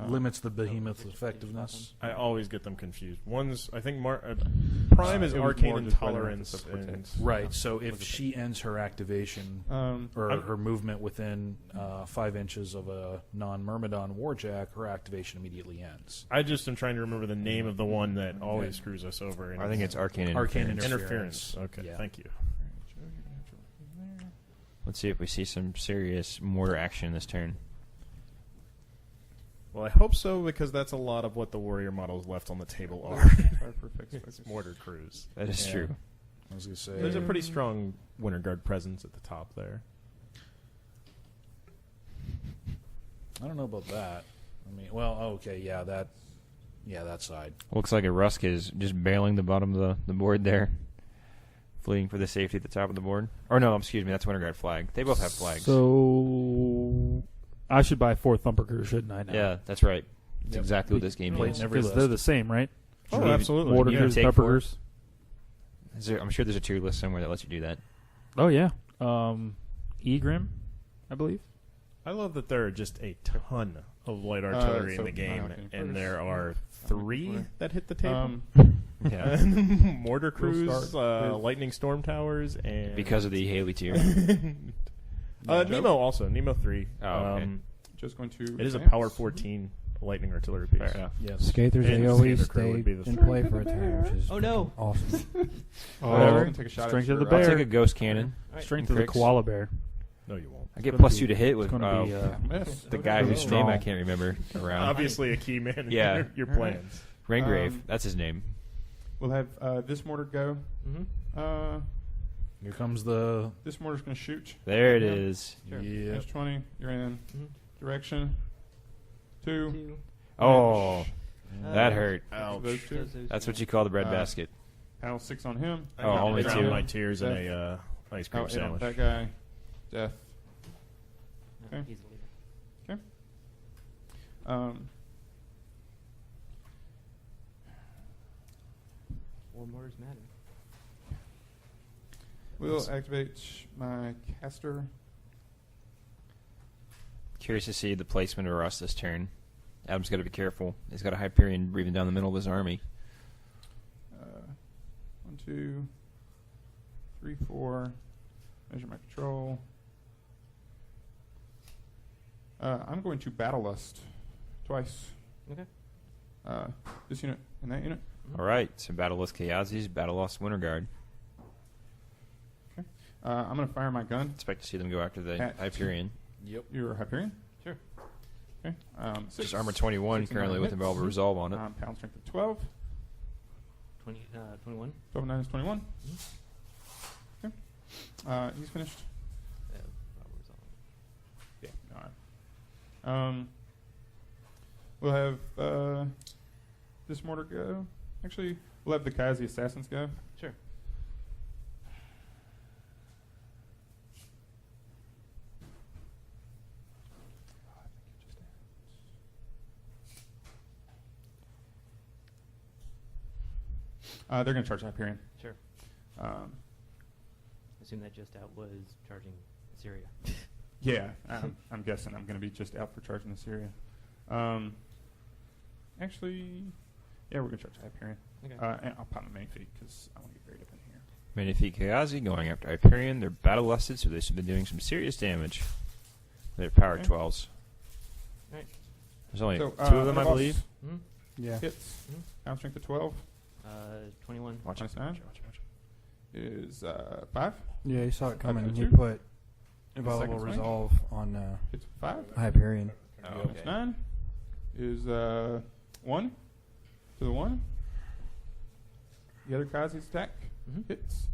Limits the behemoth's effectiveness. I always get them confused. One's, I think, Prime is it was Arcane more and just whether or not Tolerance. the stuff And protects. Right, so if she ends her activation or I'm- her movement within 5 inches of a non-Myrmidon Warjack, her activation immediately ends. I just am trying to remember the name of the one that always screws us over. And I think it's Arcane Arcane Interference. Interference. Okay, Yeah. thank you. Let's see if we see some serious mortar action this turn. Well, I hope so, because that's a lot of what the warrior models left on the table are. It's mortar crews. That is Yeah. true. I was going to say. There's a pretty strong Winter Guard presence at the top there. I don't know about that. I mean, well, okay, yeah, that side. Looks like Irusk is just bailing the bottom of the board there. Fleeing for the safety at the top of the board. Or no, excuse me, that's Winter Guard flag. They both have flags. So I should buy 4 Thumper Crews, shouldn't I? Now? Yeah, that's right. That's Yep. exactly what this game Played is. in every Because list. they're the same, right? Oh, Maybe absolutely. Mortar You Crews, take Thumper 4? Crews. I'm sure there's a tier list somewhere that lets you do that. Oh yeah. Egrim, I believe. I love that there are just a ton of light artillery in so the game, okay, and first, there are 3 that hit the table. Yeah. Mortar crews, start with- lightning storm towers, and Because of the Haley tier. Nemo also. Nemo 3. Oh, okay. Just going to. It is a advance. power 14 lightning artillery piece. Fair enough. Yes. Skaters And AoE Skater crew stay would be the in third. play for a time, which is Oh, no. awesome. Whatever. Take a shot Strength at of the your, I'll bear. take a ghost cannon. Right. Strength of the Cricks. koala bear. No, you won't. I get gonna +2 be- to hit it's with gonna be, miss. the guy whose strong. name I can't remember around. Obviously, a key man in Yeah. your plans. Rangrave, that's his name. We'll have this mortar go. Mm-hmm. Here comes the. This mortar's going to shoot. There it Yeah. is. Sure. Yeah. Range 20. You're in. Mm-hmm. Direction. 2. 2. Oh, that hurt. Those two. That's what you call the breadbasket. Pal 6 on him. Oh, only Drown 2. my tears in a ice cream Oh, 8 on sandwich. that guy. Death. No, Okay. he's the leader. Four mortars matter. We'll activate my caster. Curious to see the placement of Russ this turn. Adam's got to be careful. He's got a Hyperion breathing down the middle of his army. 1, 2, 3, 4. Measure my control. I'm going to Battle Lust twice. Okay. This unit and that unit. All right, so Battleless Kayazis, Battle-Lost Winter Guard. I'm going to fire my gun. Expect to see them go after the At- Hyperion. Yep. You're a Hyperion? Sure. Okay. Just armor 21 6 and currently 9 with hits. Invaluable Resolve on it. Pound strength of 12. 21. 12 and 9 is 21. Okay. He's finished. Yeah. All right. We'll have this mortar go. Actually, we'll have the Kazi assassins go. Sure. They're going to charge Hyperion. Sure. Assume that just out was charging Assyria. Yeah, I'm guessing I'm going to be just out for charging Assyria. Actually, yeah, we're going to charge Hyperion. Okay. And I'll pop my main feet because I want to get buried up in here. Magnifique Kayazi going after Hyperion. They're battle-lusted, so they should be doing some serious damage. They're power Okay. 12s. Right. There's only So, 2 of them, I boss believe. Mm-hmm. Yeah. Hits. Mhm. Pound strength of 12 21. Watch minus it. 9 is 5. Yeah, you saw it coming. Okay, He two. put Invaluable Second swing. Resolve on Hits 5. Hyperion. Oh, Minus 9 is 1 to the 1. The other Kazi's attack Mhm. hits.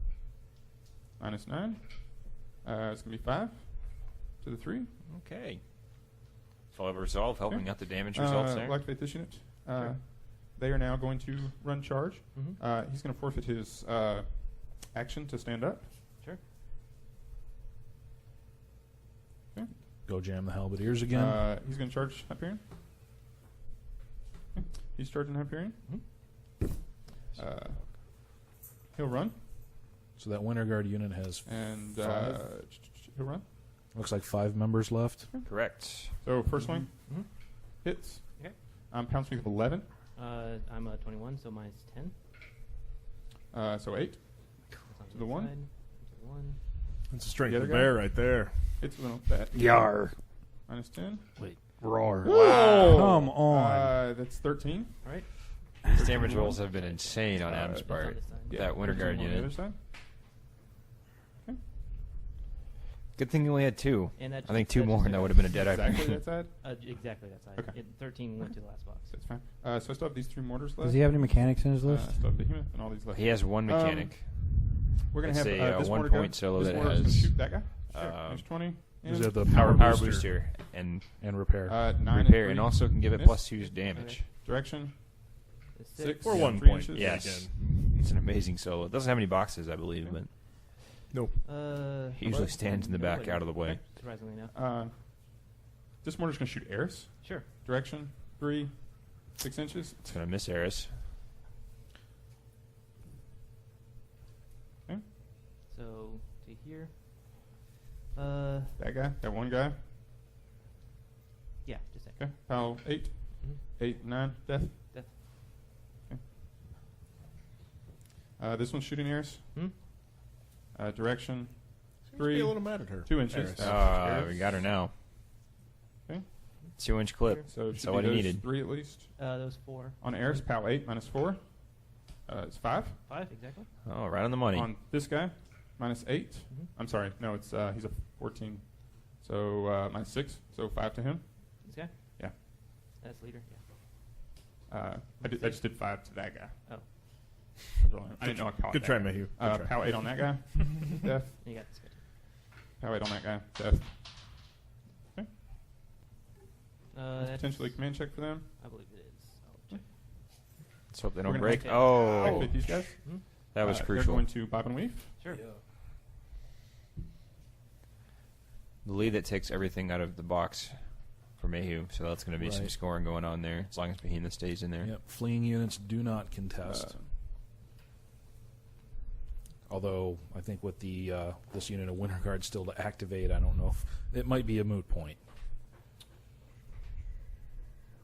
Minus 9. It's going to be 5 to the 3. Okay. Invaluable Resolve helping Okay. out the damage results there. We'll activate this unit. Sure. They are now going to run charge. Mm-hmm. He's going to forfeit his action to stand up. Sure. Okay. Go jam the halberdiers again. He's going to charge Hyperion. Okay. He's charging Hyperion. He'll run. So that Winter Guard unit has And 5. he'll run. Looks like 5 members left. Correct. So first swing Mhm. hits. Okay. Pound swing of 11. I'm 21, so minus 10. So 8. That's on To the one. side. To the 1. That's a strength The of other the bear right there. Hits with that. Yar. Minus 10. Roar. Whoa! Come on. That's 13. All right. These damage rolls have been insane on Adam's It's It's on part. this side. Yeah. That Winter 13 Guard on the unit. other side. Good thing you only had 2. And that I think just- 2 that more just and that hit. would have been a dead Exactly Hyperion. that side. Exactly that side. Okay. 13 went to the last box. That's fine. So I still have these 3 mortars left. Does he have any mechanics in his list? Still have Behemoth and all these left. He has 1 mechanic. We're going to It's have a, this 1 mortar point go. solo This that mortar's gonna has, shoot that guy. Sure. um, There's 20. Does And, it have the power booster booster and and repair? 9 repair, and three. also can give it Miss. +2 damage. Okay. Direction. The 6. Or 1 3 point. inches. Yes. It's an amazing solo. It doesn't have any boxes, I believe, but Nope. he usually stands in the back out of the way. Surprisingly enough. This mortar's going to shoot Eris. Sure. Direction 3, 6 inches. It's going to miss Eris. Okay. So to here. That guy. That one guy. Yeah, just a sec. Okay. Pile 8. Mhm. 8, 9. Death. Death. Okay. This one's shooting Eris. Hmm? Direction Seems to be a little mad at her. 2 inches. Eris. We got her now. 2-inch clip. So it That's should what be he those needed. 3 at least. Those 4. On Eris, POW 8 minus 4. It's 5. 5, exactly. Oh, right on the money. On this guy, minus 8. Mhm. I'm sorry, no, it's he's a 14. So minus 6. So 5 to him. This guy? Yeah. That's leader, yeah. I just did 5 to that guy. Oh. I didn't know I caught Good that try, guy. Mahu. Good try. POW 8 on that guy. Death. And you got this guy. POW 8 on that guy. Death. Okay. That's, Potentially command check for them. I believe it is. I'll check. Let's hope they We're don't gonna break. make it- Oh, Activate these guys. that was They're crucial. going to bob and weave. Sure. The lead that takes everything out of the box for Mahu, so that's going to be some Right. scoring going on there, as long as Behemoth stays in there. Yep. Fleeing units do not contest. Although I think with the this unit of Winter Guard still to activate, I don't know if it might be a moot point.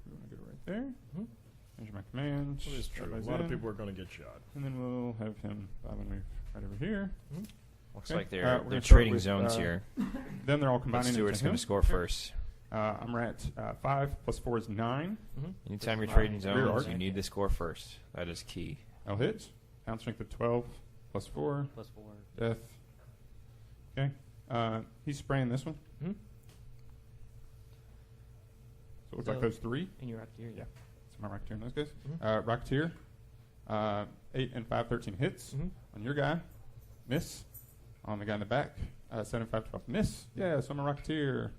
We're going to go right there. Mhm. Measure my commands. That is true. A Everybody's lot of in. people are going to get shot. And then we'll have him bob and weave right over here. Looks Okay. like We're they're gonna start trading with, zones here. Then they're all But combining Stewart's into going him. to score first. I'm at 5 plus 4 is 9. Mm-hmm. Anytime you're This is trading my rear zones, arc. you need to score first. That is key. I'll hit. Pound strength of 12 plus 4. Plus 4. Death. Okay. He's spraying this one. Mm-hmm. So it looks like those 3. And you're up here. Yeah. So my Rocketeer and those guys. Mhm. Rocketeer. 8 and 5, 13 hits. Mm-hmm. On your guy. Miss. On the guy in the back. 7 and 5, 12 miss. Yeah, so I'm a Rocketeer.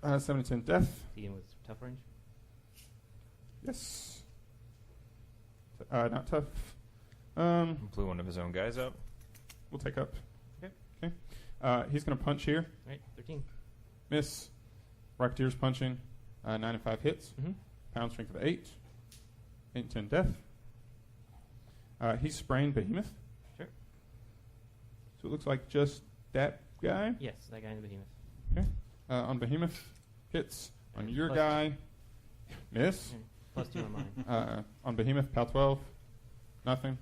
7 and 10 death. Dealing with tough range. Yes. Not tough. Blew one of his own guys up. We'll take up. Okay. Okay. He's going to punch here. Right, 13. Miss. Rocketeer's punching. 9 and 5 hits. Mm-hmm. Pound strength of 8. 8 and 10 death. He's spraying Behemoth. Sure. So it looks like just that guy. Yes, that guy in the behemoth. Okay. On Behemoth. Hits. On And your plus- guy. Miss. And plus 2 on mine. On Behemoth. PAL 12. Nothing.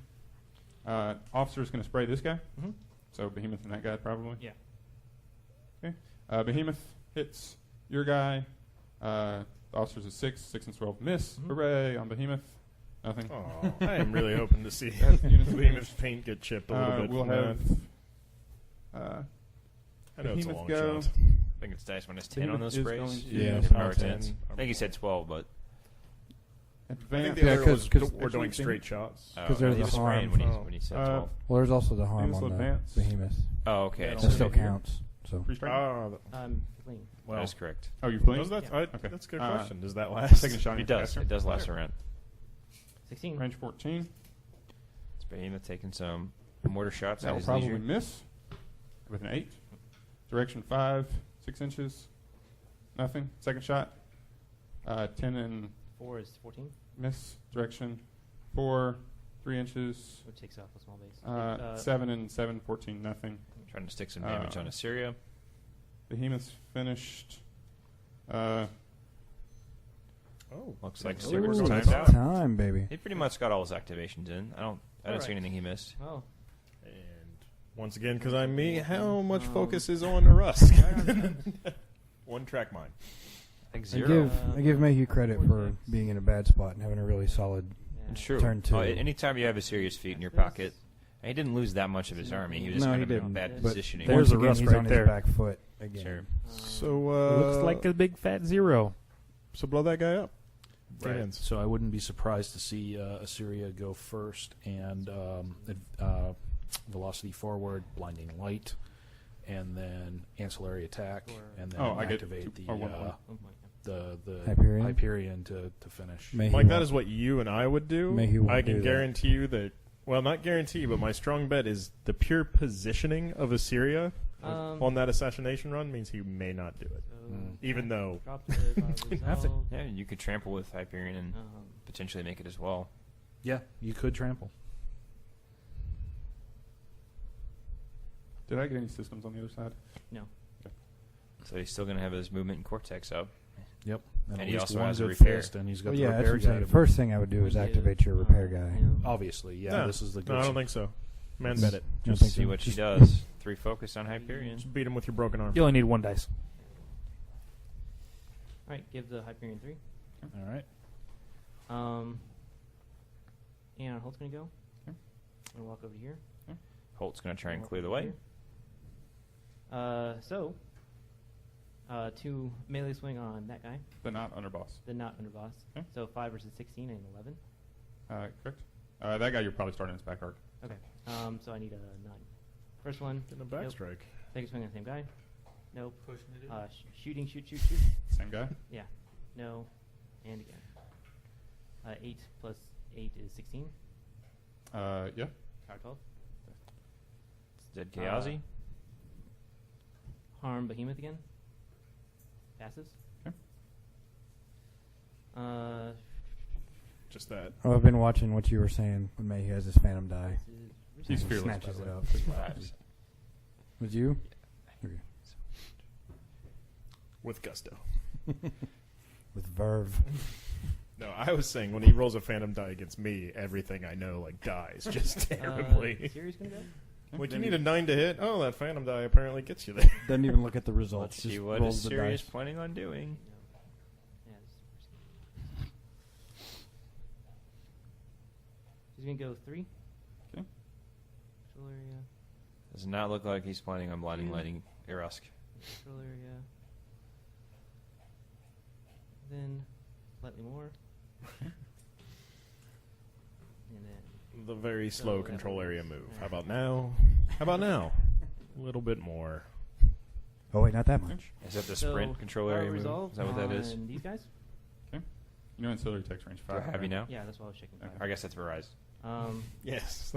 Officer's going to spray this guy. Mm-hmm. So Behemoth and that guy probably. Yeah. Okay. Behemoth hits your guy. The officer's a 6. 6 and 12 miss. Mhm. Hooray on Behemoth. Nothing. Oh, I am really hoping to see That's the units Behemoth's paint get chipped a little bit. We'll from have that. I know it's a Behemoth long go. shot. I think it's dice minus 10 on those Behemoth is sprays. going to- Yeah, Power power 10s. 10. I think he said 12, but I think Advance. the Yeah, other 'cause- was 'cause we're doing actually straight shots. Because there's he a was spraying harm. when he said Uh, 12. Well, there's also the harm Behemoth's on the advance. Behemoth. Oh, okay. Yeah, That don't still say- counts. So Free strike? I'm fleeing. well, That is correct. Oh, you fleeing? does that, Yeah. okay. That's a good Uh, question. Does that last? Taking a shot. It at does. Caster. It does last a round. 16. Range 14. It's Behemoth taking some mortar shots That at will his probably leisure. miss with an 8. Direction 5, 6 inches. Nothing. Second shot. 10 and 4 is 14, miss. Direction 4, 3 inches. which takes off a small base. 7 and 7, 14, nothing. Trying to stick some damage on Assyria. Behemoth's finished. Oh, Looks like Ooh, Stewart's we're going timed out. out. Time, baby. He pretty much got all his activations in. I don't see Alright. anything he missed. Oh. And once again, because I'm me, how much Um, focus is on Irusk? One track mind. I think I 0. give Mayhew credit for being in a bad spot and having a really solid. Yeah. It's true. Turn 2. Anytime you have a serious feat in your pocket, and he didn't lose that much of his army. He was just No, kind he of in a didn't. bad But positioning. There's Once a again, rust he's right on there. his back foot again. Sure. So, Looks like a big fat 0. so blow that guy up. Right. Hands. So I wouldn't be surprised to see Assyria go first and velocity forward, blinding light, and then ancillary attack, and then I get activate 2 or 1 1. the Hyperion? Hyperion to finish. Mayhew Mike, that won't. is what you and I would do. Mayhew won't I can do that. guarantee you that. Well, not guarantee, but my strong bet is the pure positioning of Assyria on that assassination run means he may not do it. Even though Drop the resolve. Yeah, you could trample with Hyperion and potentially make it as well. Yeah, you could trample. Did I get any systems on the other side? No. So he's still going to have his movement and Cortex up. Yep. And at he least also one has a good repair. fist, and he's got Well, the yeah, that's repair what I'm saying. guy. The first thing I would do is activate your repair guy. Obviously, yeah. No. This is the good. no, I don't think so. Man, bet it. Don't Just think see so? what she Just- does. 3 focus on Hyperion. Just beat him with your broken arm. You only need 1 dice. right, give the Hyperion 3. All right. And Holt's going to go. Okay. I'm going to walk over to here. Holt's going to try and Walk clear the over way. here. 2 melee swing on that guy. But not under boss. Then not under boss. Okay. So 5 versus 16 and 11. Correct. That guy you're probably starting his back arc. Okay. So I need a 9. First one. Getting a back strike. Second swing on the same guy. Nope. Pushing it in. Shooting, shoot. Same guy. Yeah. No. And again. 8 plus 8 is 16. Yeah. Power 12. It's dead Chaosi. Harm Behemoth again. Passes. Okay. Just that. Oh, I've been watching what you were saying when May has his Phantom die. He's He fearless, by snatches the it way. up. Was you? Okay. With gusto. With verve. No, I was saying when he rolls a phantom die against me, everything I know dies just terribly. Sirius gonna go? Like you need a 9 to hit. Oh, that phantom die apparently gets you there. Doesn't even look at the results. Let's see just what rolls the Sirius dice. planning on doing. Yeah, he's gonna go 3. Okay. Control area. Does not look like he's planning on blinding lighting Irusk. Control area. Then slightly more. And then The very slow So, control area everyone's- move. How about now? How about now? A little bit more. Oh, wait, not that much. Is that the so sprint control power area move? resolve Is that what that is? on these guys? You know ancillary text range Do 5. I have you now? Yeah, that's what I was checking. Okay. I guess that's Verizon. Yes.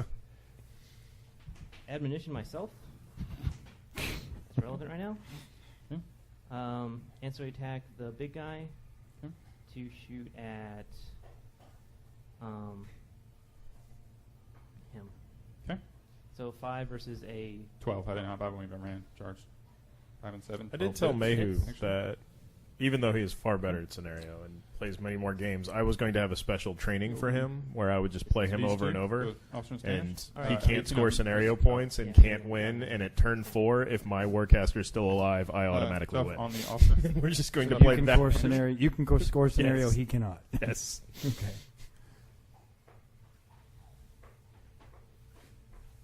Admonition myself. That's relevant right now. Okay. Ancillary attack the big guy Okay. to shoot at him. Okay. So 5 versus a 12. I didn't have. I've only been ran charged. 5 and 7. I did 12 tell hits. Mahu Actually. that even though he is far better at scenario and plays many more games, I was going to have a special training for him where I would just play him These over two, and over. the officer And standards? All he right. can't 18 score of them. scenario points and Yeah. can't win. And at turn 4, if my Warcaster is still alive, I automatically Stuff win. on the officer. We're just going to You play can that. score scenario. You can go score scenario. Yes. He cannot. Yes. Okay.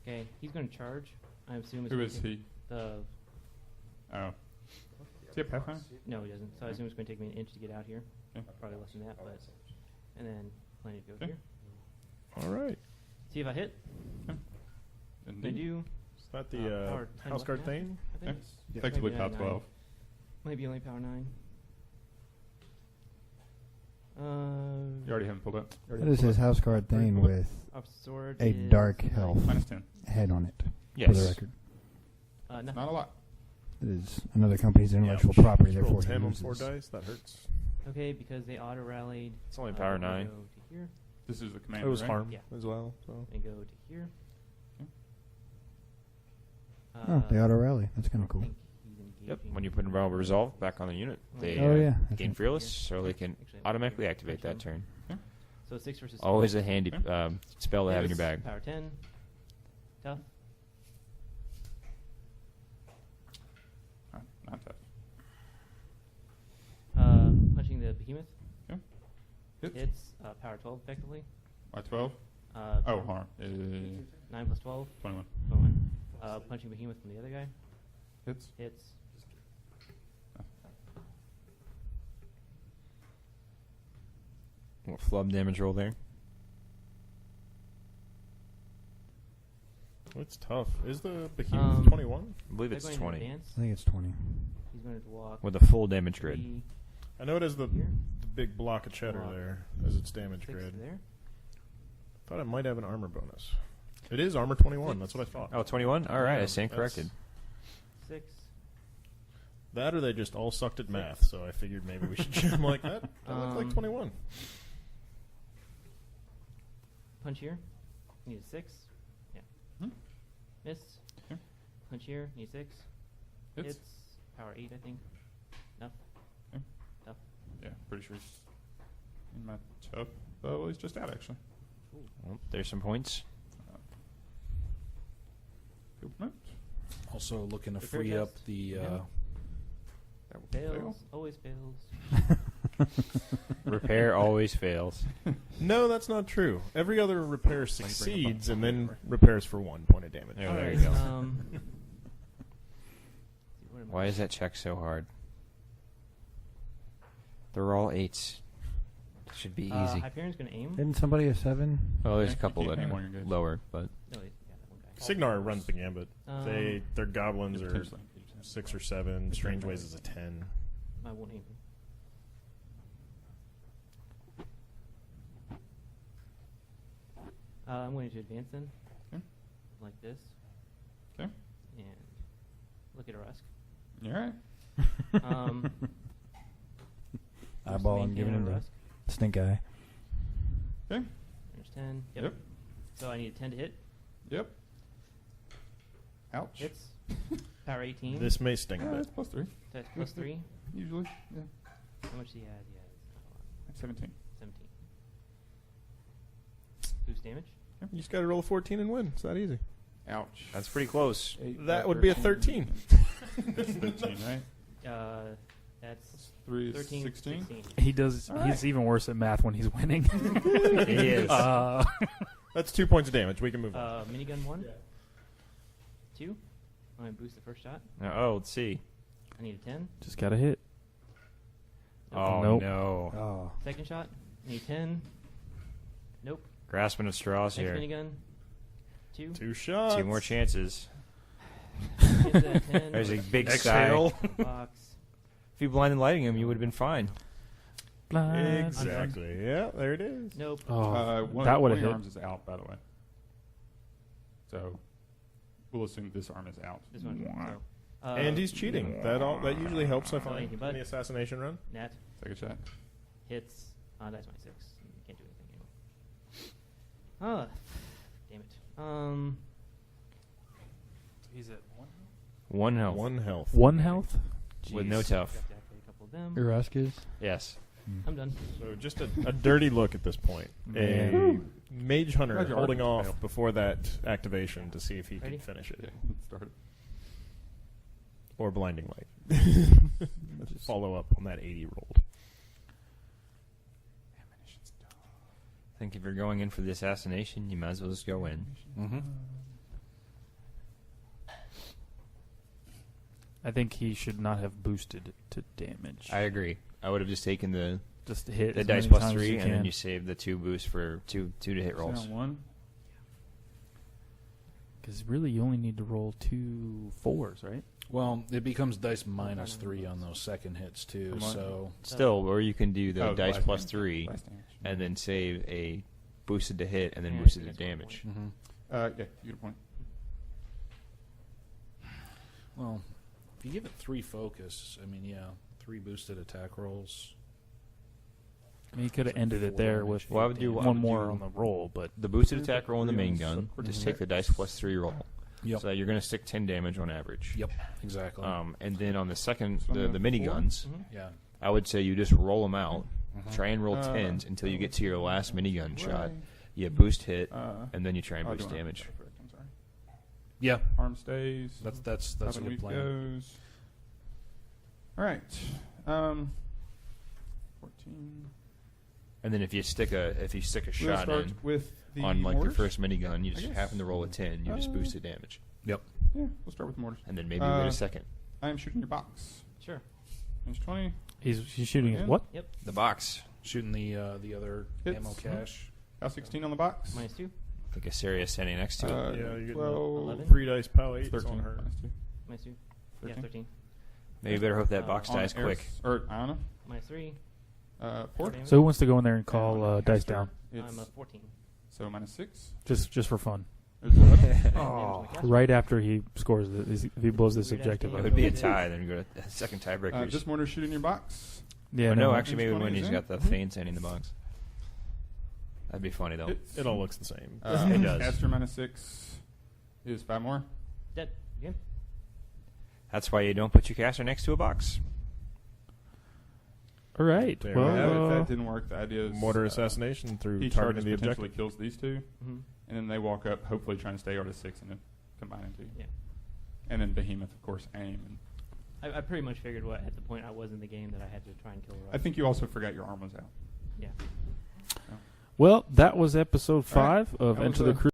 Okay, he's going to charge. I assume it's Who gonna is take he? The Oh. Is he a Pathfinder? no, he doesn't. So I assume it's going to take me an inch to get out here. Okay. Probably less than that, but and then plenty to go Okay. here. All right. See if I hit. I Indeed. do. Is that the Power 10 house guard left and a thing? half, I think. Yeah. Effectively Maybe top not 12. Maybe only power 9. You already have him pulled up. What is his house guard thing with Up sword a is dark 9. health -10. head on it? Yes. For the record. Nothing. Not a lot. It is another company's intellectual Ouch. property, Just rolled therefore he 10 on loses. 4 dice. That hurts. Okay, because they auto rallied. It's only power I'm gonna 9. Go to here This is the It commander, was right? harm Yeah. as well. So and go to here. Oh, they auto rally. That's kind of I cool. think he's engaging. Yep. When you put Involve Resolve back on the unit, they Oh, yeah. gain Fearless, so they can Actually, automatically activate that turn. So 6 versus Always a handy Okay. spell to have in your Yes. bag. Power 10. Tough. Not tough. Punching the behemoth. Okay. Hits. Hits. Power 12 effectively. By 12. Oh, harm. 9 plus 12. 21. 21. Punching behemoth from the other guy. Hits. Hits. What flub damage roll there? it's tough. Is the behemoth 21? I believe They're it's going to 20. advance. I think it's 20. He's going to walk. With a full damage grid. 3, I know it has the Here. big block of cheddar Block. there as its damage 6 grid. there. Thought it might have an armor bonus. It is armor 21. That's what I thought. Oh, 21? All right, I Yeah, stand that's- corrected. 6. That or they just all sucked at math, so I figured maybe we should jam like that. That looked like 21. Punch here. Need a 6. Yeah. Hmm. Miss. Okay. Punch here. Need 6. Hits. Hits. Power 8, I think. Enough. Okay. Tough. Yeah, pretty sure he's in my tough. Oh, well, he's just out, actually. Well, there's some points. Cool. No. Also looking to Prepare free up test. the Yeah. That would Fails. fail. Always fails. Repair always fails. No, that's not true. Every other repair succeeds and then repairs for 1 point of damage. Oh, there you go. What am I- Why is that check so hard? They're all 8s. It should be easy. Hyperion's going to aim. Isn't somebody a 7? Oh, there's Yeah, a couple you that can't aim are while you're engaged. lower, but No, yeah, that one guy. Signar runs the gambit. Their goblins are Potentially. 6 or 7. Strange Ways is a 10. I won't aim. I'm going to advance then. Okay. Like this. Okay. And look at Irusk. You all right? Eyeball and giving him the stink eye. Okay. There's 10. Yep. So I need a 10 to hit. Yep. Ouch. Hits. Power 18. This may sting a Yeah, bit. that's +3. That's plus 3. Usually. Yeah. How much do you have? Yeah, it's not a lot. 17. 17. Boost damage. You just got to roll a 14 and win. It's that easy. Ouch. that's pretty close. That would be a 13. That's 13, right? That's 3 is 13, 16. 16. He does. All He's right. even worse at math when he's winning. He is. That's 2 points of damage. We can move on. Minigun 1. 2. I'm going to boost the first shot. Oh, let's see. I need a 10. Just got to hit. Oh, Nope. no. Oh. Second shot. I need 10. Nope. Grasping at straws Next here. minigun. 2. 2 shots. 2 more chances. Get that 10. There's a big Exhale. sigh. Box. If you blinded lighting him, you would have been fine. Blind. Exactly. Yeah, there it is. Nope. Oh, One that of would have your hit. arms is out, by the way. So we'll assume this arm is out. This one. So, And he's cheating. That usually helps, I find, anything in but. the assassination run. Nat. Take a shot. Hits. That's my 6. Can't do anything anymore. Damn it. He's at 1 health. 1 health. 1 health. With no tough. Got to activate a couple of them. Irusk is? Yes. I'm done. So just a dirty look at this point. A mage hunter Glad your holding off argument failed. before that activation to see if he Ready? can finish it. Yeah, start it. Or blinding light. Let's follow up on that 80 rolled. I think if you're going in for the assassination, you might as well just go in. Mm-hmm. I think he should not have boosted to damage. I agree. I would have just taken the Just to hit as dice many plus times as 3, you and then can. you save the 2 boosts for 2 to hit rolls. Down 1. Because really, you only need to roll 2 4s, right? Well, it becomes dice minus 3 on those second hits, too. Come on. So, Still, or you can do the Oh, dice blast plus damage. 3, Blast damage. and then save a boosted to hit, and then Yeah, boosted to that's one damage. point. mhm. Yeah, you get a point. Well, if you give it 3 focus, I mean, yeah, 3 boosted attack rolls. I mean, he could have ended it 4 there damage, with Well, I would do- one more on the roll, but The boosted attack roll in the main gun, just take the dice plus 3 roll. Yep. So you're going to stick 10 damage on average. Yep, exactly. And then on the second, So I'm the gonna miniguns, Yeah. I would say you just roll them out. Mhm. Try and roll 10s until you get to your last minigun Right. shot. You boost hit, Uh, and then you try and oh, boost do I- damage. I'm sorry. Yeah, Arm stays. that's a Top good week plan. goes. All right. 14. And then if you stick a We'll shot start in with the on like your mortars. first minigun, you I just guess. happen to roll a 10. You just Uh, boosted damage, Yep. Yeah, we'll start with mortars. and then maybe wait a second. I am shooting your box. Sure. Range 20. he's shooting Yeah. at what? Yep. The box. Shooting the other Hits. ammo cache. Got 16 on the box. Minus 2. I think Assyria is standing next to it. Yeah, you get 12. 11. 3 dice pow 8 13. on her. Minus 2. Minus 2. 13. Yeah, 13. Maybe you better hope that box On dies Eris- quick. Or Iona. Minus 3. 4. Damage. So who wants to go in there and call And dice caster, down? It's I'm a 14. so minus 6. Just for fun. There's 11. Oh. Right after he scores, if he blows this Weird objective ass It up. would be a tie, then you go to second tiebreaker. This mortar shooting your box. Yeah, no, actually, Range maybe 20 when is he's in. got the feint standing in the box. That'd be funny, though. Hits. It all looks the same. It does. Caster minus 6 is 5 more. Dead. Again. That's why you don't put your caster next to a box. All right. There we Yeah, if Well, that didn't work, the idea is Mortar assassination through each targeting target the potentially objective. kills these 2, Mm-hmm. and then they walk up, hopefully trying to stay artist 6 and then combine into. Yeah. And then Behemoth, of course, aim and I pretty much figured at the point I was in the game that I had to try and kill Rusk. I think you also forgot your arm was out. Yeah. Well, that was episode All right. 5 of That Enter was the a-